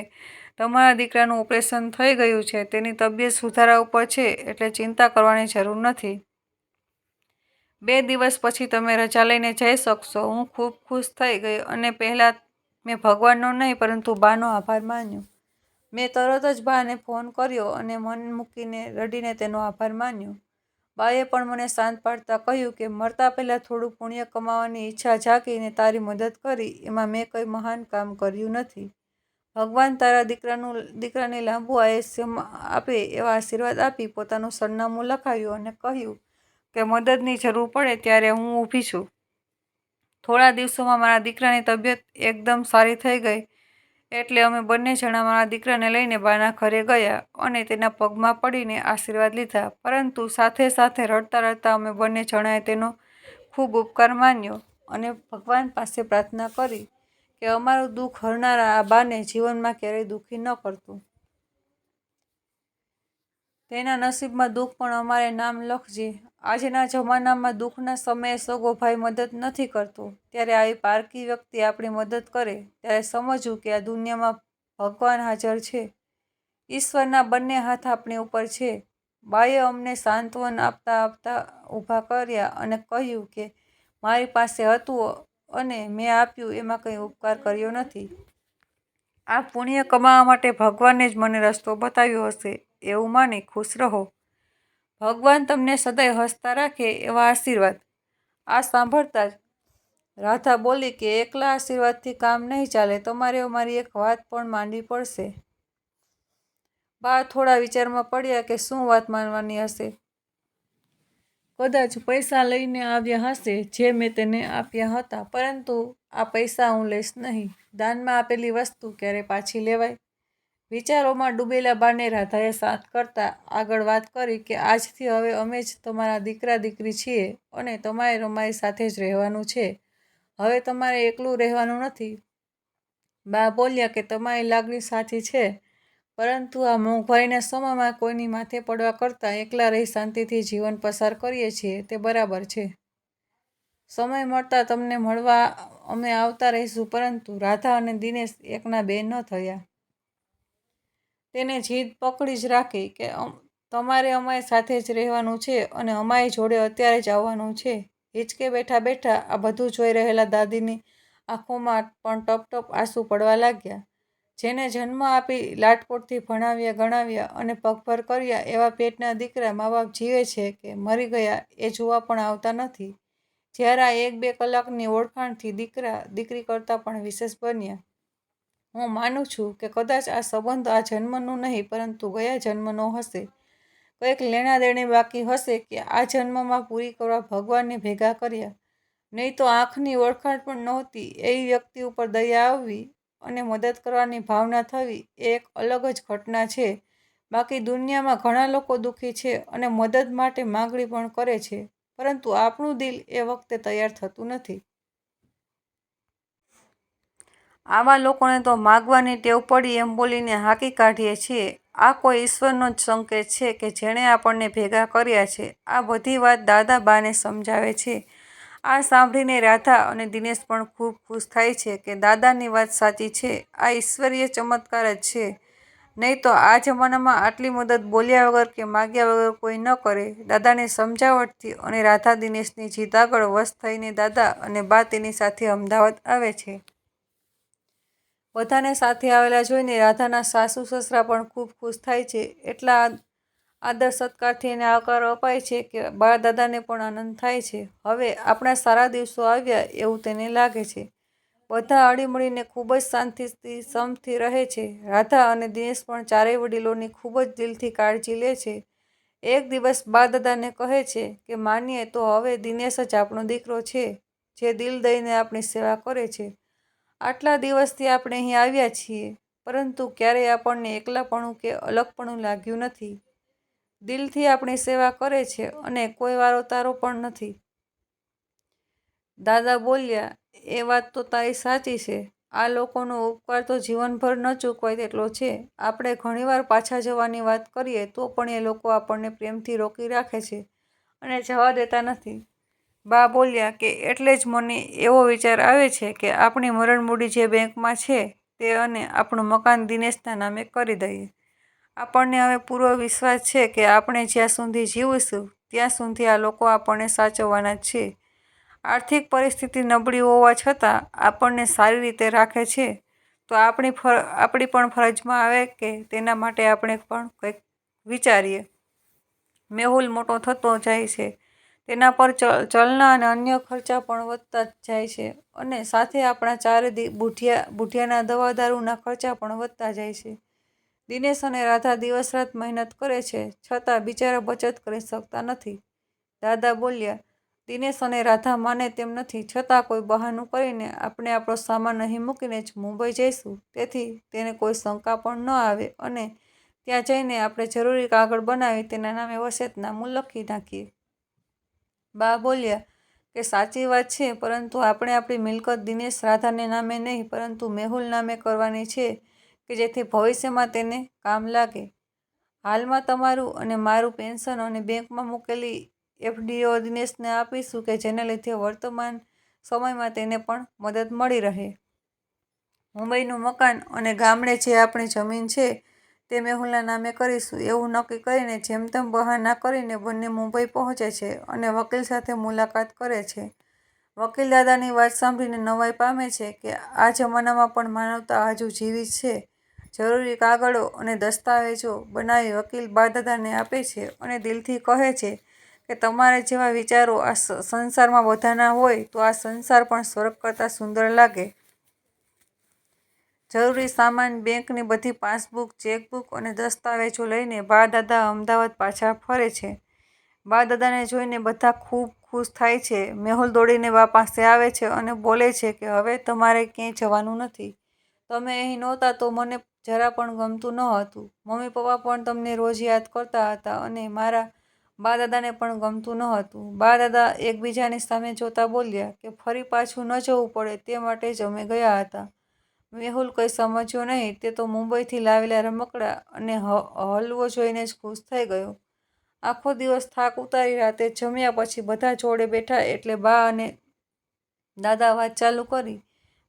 તમારા દીકરાનું ઓપરેશન થઈ ગયું છે. તેની તબિયત સુધારા ઉપર છે એટલે ચિંતા કરવાની જરૂર નથી. 2 દિવસ પછી તમે રજા લઈને જઈ શકશો. હું ખૂબ ખુશ થઈ ગઈ અને પહેલાં મેં ભગવાનનો નહીં પરંતુ બાનો આભાર માન્યો. મેં તરત જ બાને ફોન કર્યો અને મન મૂકીને રડીને તેનો આભાર માન્યો. બાએ પણ મને શાંત પાડતા કહ્યું કે મરતા પહેલાં થોડું પુણ્ય કમાવાની ઈચ્છા જાગીને તારી મદદ કરી એમાં મેં કંઈ મહાન કામ કર્યું નથી. ભગવાન તારા દીકરાને લાંબુ આયુષ્ય આપે એવા આશીર્વાદ આપી પોતાનું સરનામું લખાવ્યું અને કહ્યું કે મદદની જરૂર પડે ત્યારે હું ઊભી છું. થોડા દિવસોમાં મારા દીકરાની તબિયત એકદમ સારી થઈ ગઈ એટલે અમે બંને જણા મારા દીકરાને લઈને બાના ઘરે ગયા અને તેના પગમાં પડીને આશીર્વાદ લીધા. પરંતુ સાથે સાથે રડતા રડતા અમે બંને જણાએ તેનો ખૂબ ઉપકાર માન્યો અને ભગવાન પાસે પ્રાર્થના કરી કે અમારું દુઃખ હરનારા આ બાને જીવનમાં ક્યારેય દુઃખી ન કરતું. તેના નસીબમાં દુઃખ પણ અમારે નામ લખજે. આજના જમાનામાં દુઃખના સમયે સગો ભાઈ મદદ નથી કરતો ત્યારે આવી પારકી વ્યક્તિ આપણી મદદ કરે ત્યારે સમજવું કે આ દુનિયામાં ભગવાન હાજર છે. ઈશ્વરના બંને હાથ આપણી ઉપર છે. બાએ અમને સાંત્વન આપતા ઊભા કર્યા અને કહ્યું કે મારી પાસે હતું અને મેં આપ્યું એમાં કંઈ ઉપકાર કર્યો નથી. આ પુણ્ય કમાવા માટે ભગવાને જ મને રસ્તો બતાવ્યો હશે એવું માની ખુશ રહો. ભગવાન તમને સદાય હસતા રાખે એવા આશીર્વાદ. આ સાંભળતા જ રાધા બોલી કે એકલા આશીર્વાદથી કામ નહીં ચાલે. તમારે અમારી એક વાત પણ માનવી પડશે. બા થોડા વિચારમાં પડ્યા કે શું વાત માનવાની હશે. કદાચ પૈસા લઈને આવ્યા હશે જે મેં તેને આપ્યા હતા. પરંતુ આ પૈસા હું લઈશ નહીં. દાનમાં આપેલી વસ્તુ ક્યારે પાછી લેવાય. વિચારોમાં ડૂબેલા બાને રાધાએ શાંત કરતા આગળ વાત કરી કે આજથી હવે અમે જ તમારા દીકરા દીકરી છીએ અને તમારે અમારી સાથે જ રહેવાનું છે. હવે તમારે એકલું રહેવાનું નથી. બા બોલ્યા કે તમારી લાગણી સાચી છે પરંતુ આ મોંઘવારીના સમયમાં કોઈની માથે પડવા કરતાં એકલા રહી શાંતિથી જીવન પસાર કરીએ છીએ તે બરાબર છે. સમય મળતા તમને મળવા અમે આવતા રહીશું. પરંતુ રાધા અને દિનેશ એકના બે ન થયા. તેને જીદ પકડી જ રાખી કે તમારે અમારી સાથે જ રહેવાનું છે અને અમારી જોડે અત્યારે જ આવવાનું છે. હિંચકે બેઠા બેઠા આ બધું જોઈ રહેલા દાદીની આંખોમાં પણ ટપ ટપ આંસુ પડવા લાગ્યા. જેને જન્મ આપી લાડકોડથી ભણાવ્યા ગણાવ્યા અને પગભર કર્યા એવા પેટના દીકરા મા બાપ જીવે છે કે મરી ગયા એ જોવા પણ આવતા નથી. જ્યારે આ 1-2 કલાકની ઓળખાણથી દીકરા દીકરી કરતાં પણ વિશેષ બન્યા. હું માનું છું કે કદાચ આ સંબંધ આ જન્મનું નહીં પરંતુ ગયા જન્મનો હશે. કંઈક લેણાદેણી બાકી હશે કે આ જન્મમાં પૂરી કરવા ભગવાનને ભેગા કર્યા. નહીં તો આંખની ઓળખાણ પણ નહોતી એવી વ્યક્તિ ઉપર દયા આવવી અને મદદ કરવાની ભાવના થવી એ એક અલગ જ ઘટના છે. બાકી દુનિયામાં ઘણા લોકો દુઃખી છે અને મદદ માટે માંગણી પણ કરે છે પરંતુ આપણું દિલ એ વખતે તૈયાર થતું નથી. આવા લોકોને તો માગવાની ટેવ પડી એમ બોલીને હાંકી કાઢીએ છીએ. આ કોઈ ઈશ્વરનો જ સંકેત છે કે જેણે આપણને ભેગા કર્યા છે. આ બધી વાત દાદા બાને સમજાવે છે. આ સાંભળીને રાધા અને દિનેશ પણ ખૂબ ખુશ થાય છે કે દાદાની વાત સાચી છે. આ ઈશ્વરીય ચમત્કાર જ છે. નહીં તો આ જમાનામાં આટલી મદદ બોલ્યા વગર કે માગ્યા વગર કોઈ ન કરે. દાદાની સમજાવટથી અને રાધા દિનેશની જીદ આગળ વશ થઈને દાદા અને બા તેની સાથે અમદાવાદ આવે છે. બધાને સાથે આવેલા જોઈને રાધાના સાસુ સસરા પણ ખૂબ ખુશ થાય છે. એટલા આદર સત્કારથી એને આવકાર અપાય છે કે બા દાદાને પણ આનંદ થાય છે. હવે આપણા સારા દિવસો આવ્યા એવું તેને લાગે છે. બધા હળીમળીને ખૂબ જ શાંતિથી સમથી રહે છે. રાધા અને દિનેશ પણ ચારેય વડીલોની ખૂબ જ દિલથી કાળજી લે છે. એક દિવસ બા દાદાને કહે છે કે માનીએ તો હવે દિનેશ જ આપણો દીકરો છે, જે દિલ દઈને આપણી સેવા કરે છે. આટલા દિવસથી આપણે અહીં આવ્યા છીએ, પરંતુ ક્યારેય આપણને એકલાપણું કે અલગપણું લાગ્યું નથી. દિલથી આપણી સેવા કરે છે અને કોઈ વારો તારો પણ નથી. દાદા બોલ્યા, એ વાત તો તારી સાચી છે. આ લોકોનો ઉપકાર તો જીવનભર ન ચૂકવાય તેટલો છે. આપણે ઘણીવાર પાછા જવાની વાત કરીએ તો પણ એ લોકો આપણને પ્રેમથી રોકી રાખે છે અને જવા દેતા નથી. બા બોલ્યા કે એટલે જ મને એવો વિચાર આવે છે કે આપણી મરણમૂડી જે બેંકમાં છે તે અને આપણું મકાન દિનેશના નામે કરી દઈએ. આપણને હવે પૂરો વિશ્વાસ છે કે આપણે જ્યાં સુધી જીવીશું ત્યાં સુધી આ લોકો આપણને સાચવવાના જ છે. આર્થિક પરિસ્થિતિ નબળી હોવા છતાં આપણને સારી રીતે રાખે છે, તો આપણી પણ ફરજમાં આવે કે તેના માટે આપણે પણ કંઈક વિચારીએ. મેહુલ મોટો થતો જાય છે. તેના પર ચલના અને અન્ય ખર્ચા પણ વધતા જાય છે અને સાથે આપણા ચારે બુઢિયાના દવા દારૂના ખર્ચા પણ વધતા જાય છે. દિનેશ અને રાધા દિવસ રાત મહેનત કરે છે, છતાં બિચારા બચત કરી શકતા નથી. દાદા બોલ્યા, દિનેશ અને રાધા માને તેમ નથી, છતાં કોઈ બહાનું કરીને આપણે આપણો સામાન અહીં મૂકીને જ મુંબઈ જઈશું, તેથી તેને કોઈ શંકા પણ ન આવે અને ત્યાં જઈને આપણે જરૂરી કાગળ બનાવી તેના નામે વસિયતનામું લખી નાખીએ. બા બોલ્યા કે સાચી વાત છે, પરંતુ આપણે આપણી મિલકત દિનેશ રાધાને નામે નહીં પરંતુ મેહુલ નામે કરવાની છે કે જેથી ભવિષ્યમાં તેને કામ લાગે. હાલમાં તમારું અને મારું પેન્શન અને બેંકમાં મૂકેલી એફડીઓ દિનેશને આપીશું કે જેને લીધે વર્તમાન સમયમાં તેને પણ મદદ મળી રહે. મુંબઈનું મકાન અને ગામડે જે આપણી જમીન છે તે મેહુલના નામે કરીશું. એવું નક્કી કરીને જેમતેમ બહાના કરીને બંને મુંબઈ પહોંચે છે અને વકીલ સાથે મુલાકાત કરે છે. વકીલ દાદાની વાત સાંભળીને નવાઈ પામે છે કે આ જમાનામાં પણ માનવતા હજુ જીવિત છે. જરૂરી કાગળો અને દસ્તાવેજો બનાવી વકીલ બા દાદાને આપે છે અને દિલથી કહે છે કે તમારા જેવા વિચારો આ સંસારમાં બધાના હોય તો આ સંસાર પણ સ્વર્ગ કરતાં સુંદર લાગે. જરૂરી સામાન, બેંકની બધી પાસબુક, ચેકબુક અને દસ્તાવેજો લઈને બા દાદા અમદાવાદ પાછા ફરે છે. બા દાદાને જોઈને બધા ખૂબ ખુશ થાય છે. મેહુલ દોડીને બા પાસે આવે છે અને બોલે છે કે હવે તમારે ક્યાંય જવાનું નથી. તમે અહીં નહોતા તો મને જરા પણ ગમતું ન હતું. મમ્મી પપ્પા પણ તમને રોજ યાદ કરતા હતા અને મારા બા દાદાને પણ ગમતું ન હતું. બા દાદા એકબીજાની સામે જોતા બોલ્યા કે ફરી પાછું ન જવું પડે તે માટે જ અમે ગયા હતા. મેહુલ કંઈ સમજ્યો નહીં. તે તો મુંબઈથી લાવેલા રમકડાં અને હલવો જોઈને જ ખુશ થઈ ગયો. આખો દિવસ થાક ઉતારી રાતે જમ્યા પછી બધા જોડે બેઠા એટલે બા અને દાદા વાત ચાલુ કરી.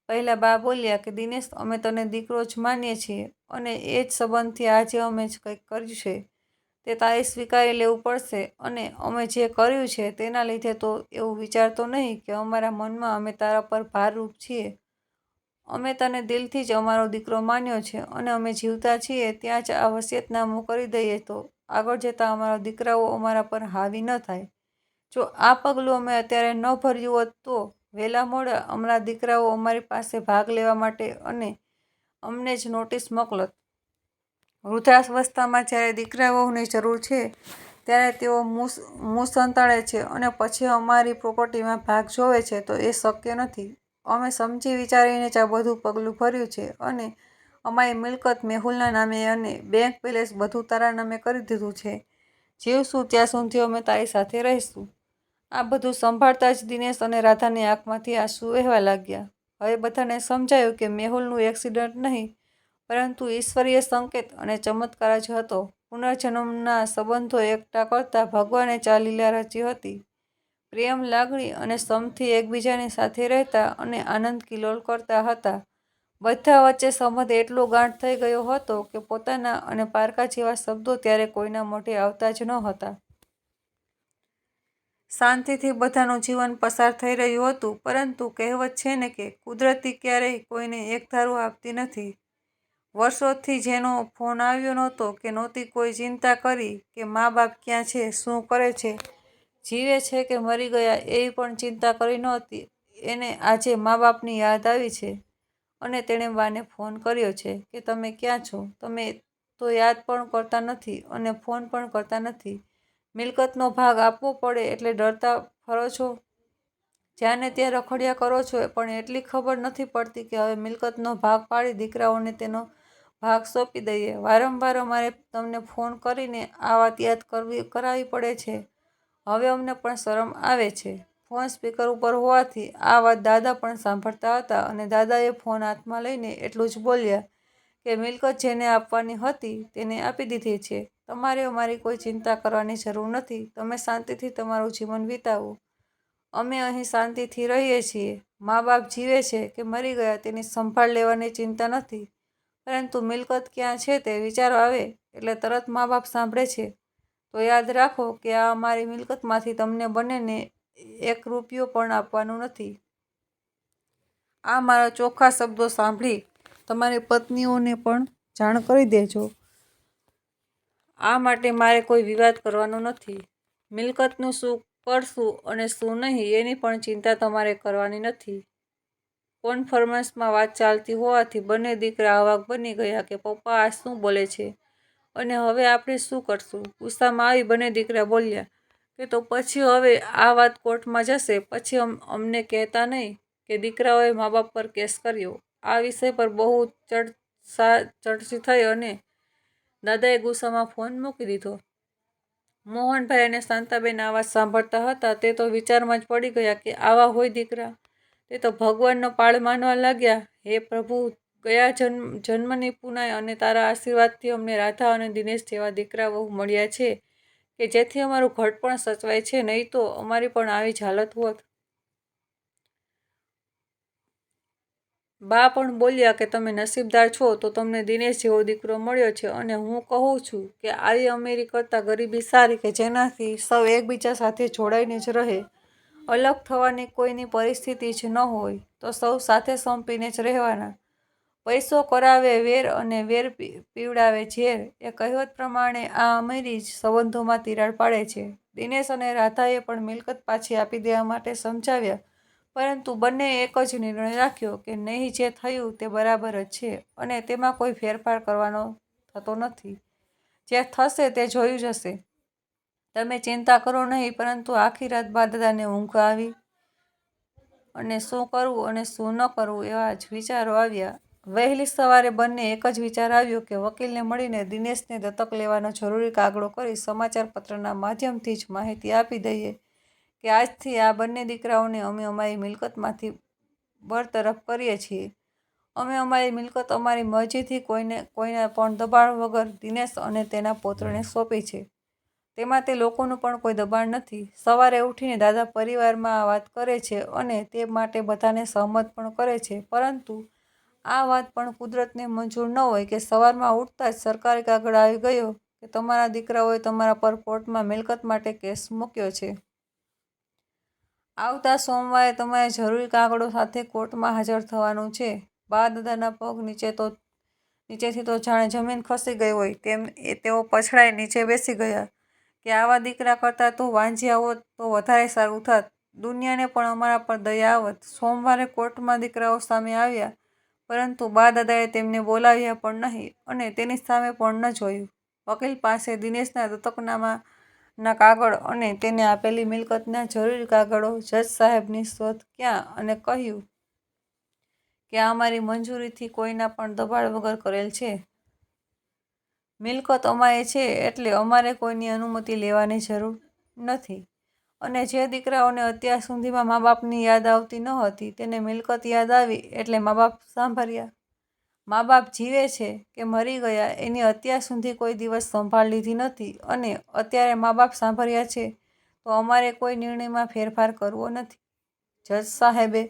પહેલા બા બોલ્યા કે દિનેશ, અમે તને દીકરો જ માનીએ છીએ અને એ જ સંબંધથી આજે અમે જ કંઈક કર્યું છે તે તારે સ્વીકારી લેવું પડશે અને અમે જે કર્યું છે તેના લીધે તો એવું વિચારતો નહીં કે અમારા મનમાં અમે તારા પર ભારરૂપ છીએ. અમે તને દિલથી જ અમારો દીકરો માન્યો છે અને અમે જીવતા છીએ ત્યાં જ આ વસિયતનામું કરી દઈએ તો આગળ જતાં અમારા દીકરાઓ અમારા પર હાવી ન થાય. જો આ પગલું અમે અત્યારે ન ભર્યું હોત તો વહેલા મોડા અમારા દીકરાઓ અમારી પાસે ભાગ લેવા માટે અને અમને જ નોટિસ મોકલત. વૃદ્ધાવસ્થામાં જ્યારે દીકરા વહુની જરૂર છે ત્યારે તેઓ મું સંતાડે છે અને પછી અમારી પ્રોપર્ટીમાં ભાગ જોવે છે તો એ શક્ય નથી. અમે સમજી વિચારીને જ આ બધું પગલું ભર્યું છે અને અમારી મિલકત મેહુલના નામે અને બેંક બેલેન્સ બધું તારા નામે કરી દીધું છે. જીવશું ત્યાં સુધી અમે તારી સાથે રહીશું. આ બધું સંભાળતા જ દિનેશ અને રાધાની આંખમાંથી આંસુ વહેવા લાગ્યા. હવે બધાને સમજાયું કે મેહુલનું એક્સિડન્ટ નહીં પરંતુ ઈશ્વરીય સંકેત અને ચમત્કાર જ હતો. પુનર્જન્મના સંબંધો એકઠા કરતા ભગવાને ચાલીલા રચી હતી. પ્રેમ, લાગણી અને સમથી એકબીજાની સાથે રહેતા અને આનંદ કિલ્લોલ કરતા હતા. બધા વચ્ચે સંબંધ એટલો ગાઢ થઈ ગયો હતો કે પોતાના અને પારકા જેવા શબ્દો ત્યારે કોઈના મોઢે આવતા જ ન હતા. શાંતિથી બધાનું જીવન પસાર થઈ રહ્યું હતું, પરંતુ કહેવત છે ને કે કુદરતી ક્યારેય કોઈને એકધારું આપતી નથી. વર્ષોથી જેનો ફોન આવ્યો નહોતો કે નહોતી કોઈ ચિંતા કરી કે મા બાપ ક્યાં છે, શું કરે છે, જીવે છે કે મરી ગયા એવી પણ ચિંતા કરી નહોતી, એને આજે મા બાપની યાદ આવી છે અને તેણે બાને ફોન કર્યો છે કે તમે ક્યાં છો? તમે તો યાદ પણ કરતા નથી અને ફોન પણ કરતા નથી. મિલકતનો ભાગ આપવો પડે એટલે ડરતા ફરો છો. જ્યાં ને ત્યાં રખડ્યા કરો છો, પણ એટલી ખબર નથી પડતી કે હવે મિલકતનો ભાગ પાડી દીકરાઓને તેનો ભાગ સોંપી દઈએ. વારંવાર અમારે તમને ફોન કરીને આ વાત યાદ કરાવવી પડે છે. હવે અમને પણ શરમ આવે છે. ફોન સ્પીકર ઉપર હોવાથી આ વાત દાદા પણ સાંભળતા હતા અને દાદાએ ફોન હાથમાં લઈને એટલું જ બોલ્યા કે મિલકત જેને આપવાની હતી તેને આપી દીધી છે. તમારે અમારી કોઈ ચિંતા કરવાની જરૂર નથી. તમે શાંતિથી તમારું જીવન વિતાવો. અમે અહીં શાંતિથી રહીએ છીએ. મા બાપ જીવે છે કે મરી ગયા તેની સંભાળ લેવાની ચિંતા નથી, પરંતુ મિલકત ક્યાં છે તે વિચાર આવે એટલે તરત મા બાપ સાંભળે છે. તો યાદ રાખો કે આ અમારી મિલકતમાંથી તમને બંનેને એક રૂપિયો પણ આપવાનું નથી. આ મારા ચોખ્ખા શબ્દો સાંભળી તમારી પત્નીઓને પણ જાણ કરી દેજો. આ માટે મારે કોઈ વિવાદ કરવાનો નથી. મિલકતનું શું કરશું અને શું નહીં એની પણ ચિંતા તમારે કરવાની નથી. કોન્ફરન્સમાં વાત ચાલતી હોવાથી બંને દીકરા અવાક બની ગયા કે પપ્પા આ શું બોલે છે અને હવે આપણે શું કરશું? ગુસ્સામાં આવી બંને દીકરા બોલ્યા કે તો પછી હવે આ વાત કોર્ટમાં જશે, પછી અમને કહેતા નહીં કે દીકરાઓએ મા બાપ પર કેસ કર્યો. આ વિષય પર બહુ ચર્ચા થઈ અને દાદાએ ગુસ્સામાં ફોન મૂકી દીધો. મોહનભાઈ અને શાંતાબેન આ વાત સાંભળતા હતા તે તો વિચારમાં જ પડી ગયા કે આવા હોય દીકરા. તે તો ભગવાનનો પાળ માનવા લાગ્યા. હે પ્રભુ, ગયા જન્મની પુનાઈ અને તારા આશીર્વાદથી અમને રાધા અને દિનેશ જેવા દીકરા વહુ મળ્યા છે કે જેથી અમારું ઘર પણ સચવાય છે, નહીં તો અમારી પણ આવી જ હાલત હોત. બા પણ બોલ્યા કે તમે નસીબદાર છો તો તમને દિનેશ જેવો દીકરો મળ્યો છે અને હું કહું છું કે આવી અમીરી કરતાં ગરીબી સારી કે જેનાથી સૌ એકબીજા સાથે જોડાઈને જ રહે. અલગ થવાની કોઈની પરિસ્થિતિ જ ન હોય તો સૌ સાથે સંપીને જ રહેવાના. પૈસો કરાવે વેર અને વેર પીવડાવે ઝેર એ કહેવત પ્રમાણે આ અમીરી જ સંબંધોમાં તિરાડ પાડે છે. દિનેશ અને રાધાએ પણ મિલકત પાછી આપી દેવા માટે સમજાવ્યા, પરંતુ બંનેએ એક જ નિર્ણય રાખ્યો કે નહીં, જે થયું તે બરાબર જ છે અને તેમાં કોઈ ફેરફાર કરવાનો થતો નથી. જે થશે તે જોયું જશે. તમે ચિંતા કરો નહીં. પરંતુ આખી રાત બા દાદાને ઊંઘ આવી અને શું કરવું અને શું ન કરવું એવા જ વિચારો આવ્યા. વહેલી સવારે બંને એક જ વિચાર આવ્યો કે વકીલને મળીને દિનેશને દત્તક લેવાનો જરૂરી કાગળો કરી સમાચાર પત્રના માધ્યમથી જ માહિતી આપી દઈએ કે આજથી આ બંને દીકરાઓને અમે અમારી મિલકતમાંથી બરતરફ કરીએ છીએ. અમે અમારી મિલકત અમારી મરજીથી કોઈના પણ દબાણ વગર દિનેશ અને તેના પૌત્રને સોંપી છે. તેમાં તે લોકોનું પણ કોઈ દબાણ નથી. સવારે ઉઠીને દાદા પરિવારમાં આ વાત કરે છે અને તે માટે બધાને સહમત પણ કરે છે, પરંતુ આ વાત પણ કુદરતને મંજૂર ન હોય કે સવારમાં ઉઠતા જ સરકારી કાગળ આવી ગયો કે તમારા દીકરાઓએ તમારા પર કોર્ટમાં મિલકત માટે કેસ મૂક્યો છે. આવતા સોમવારે તમારે જરૂરી કાગળો સાથે કોર્ટમાં હાજર થવાનું છે. બા દાદાના પગ નીચેથી તો જાણે જમીન ખસી ગઈ હોય તેમ તેઓ પછડાઈ નીચે બેસી ગયા કે આવા દીકરા કરતાં તું વાંઝિયા હોત તો વધારે સારું થાત. દુનિયાને પણ અમારા પર દયા આવત. સોમવારે કોર્ટમાં દીકરાઓ સામે આવ્યા, પરંતુ બા દાદાએ તેમને બોલાવ્યા પણ નહીં અને તેની સામે પણ ન જોયું. વકીલ પાસે દિનેશના દત્તકનામાના કાગળ અને તેને આપેલી મિલકતના જરૂરી કાગળો, જજ સાહેબની શોધ ક્યાં અને કહ્યું કે આ અમારી મંજૂરીથી કોઈના પણ દબાણ વગર કરેલ છે. મિલકત અમારી છે એટલે અમારે કોઈની અનુમતિ લેવાની જરૂર નથી. અને જે દીકરાઓને અત્યાર સુધીમાં મા બાપની યાદ આવતી ન હતી તેને મિલકત યાદ આવી એટલે મા બાપ સાંભળ્યા. મા બાપ જીવે છે કે મરી ગયા એની અત્યાર સુધી કોઈ દિવસ સંભાળ લીધી નથી અને અત્યારે મા બાપ સાંભળ્યા છે તો અમારે કોઈ નિર્ણયમાં ફેરફાર કરવો નથી. જજ સાહેબે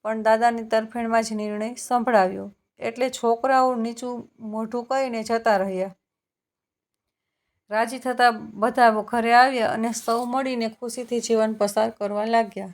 પણ દાદાની તરફેણમાં જ નિર્ણય સંભળાવ્યો. એટલે છોકરાઓ નીચું મોઢું કહીને જતા રહ્યા. રાજી થતાં બધા ઘરે આવ્યા અને સૌ મળીને ખુશીથી જીવન પસાર કરવા લાગ્યા.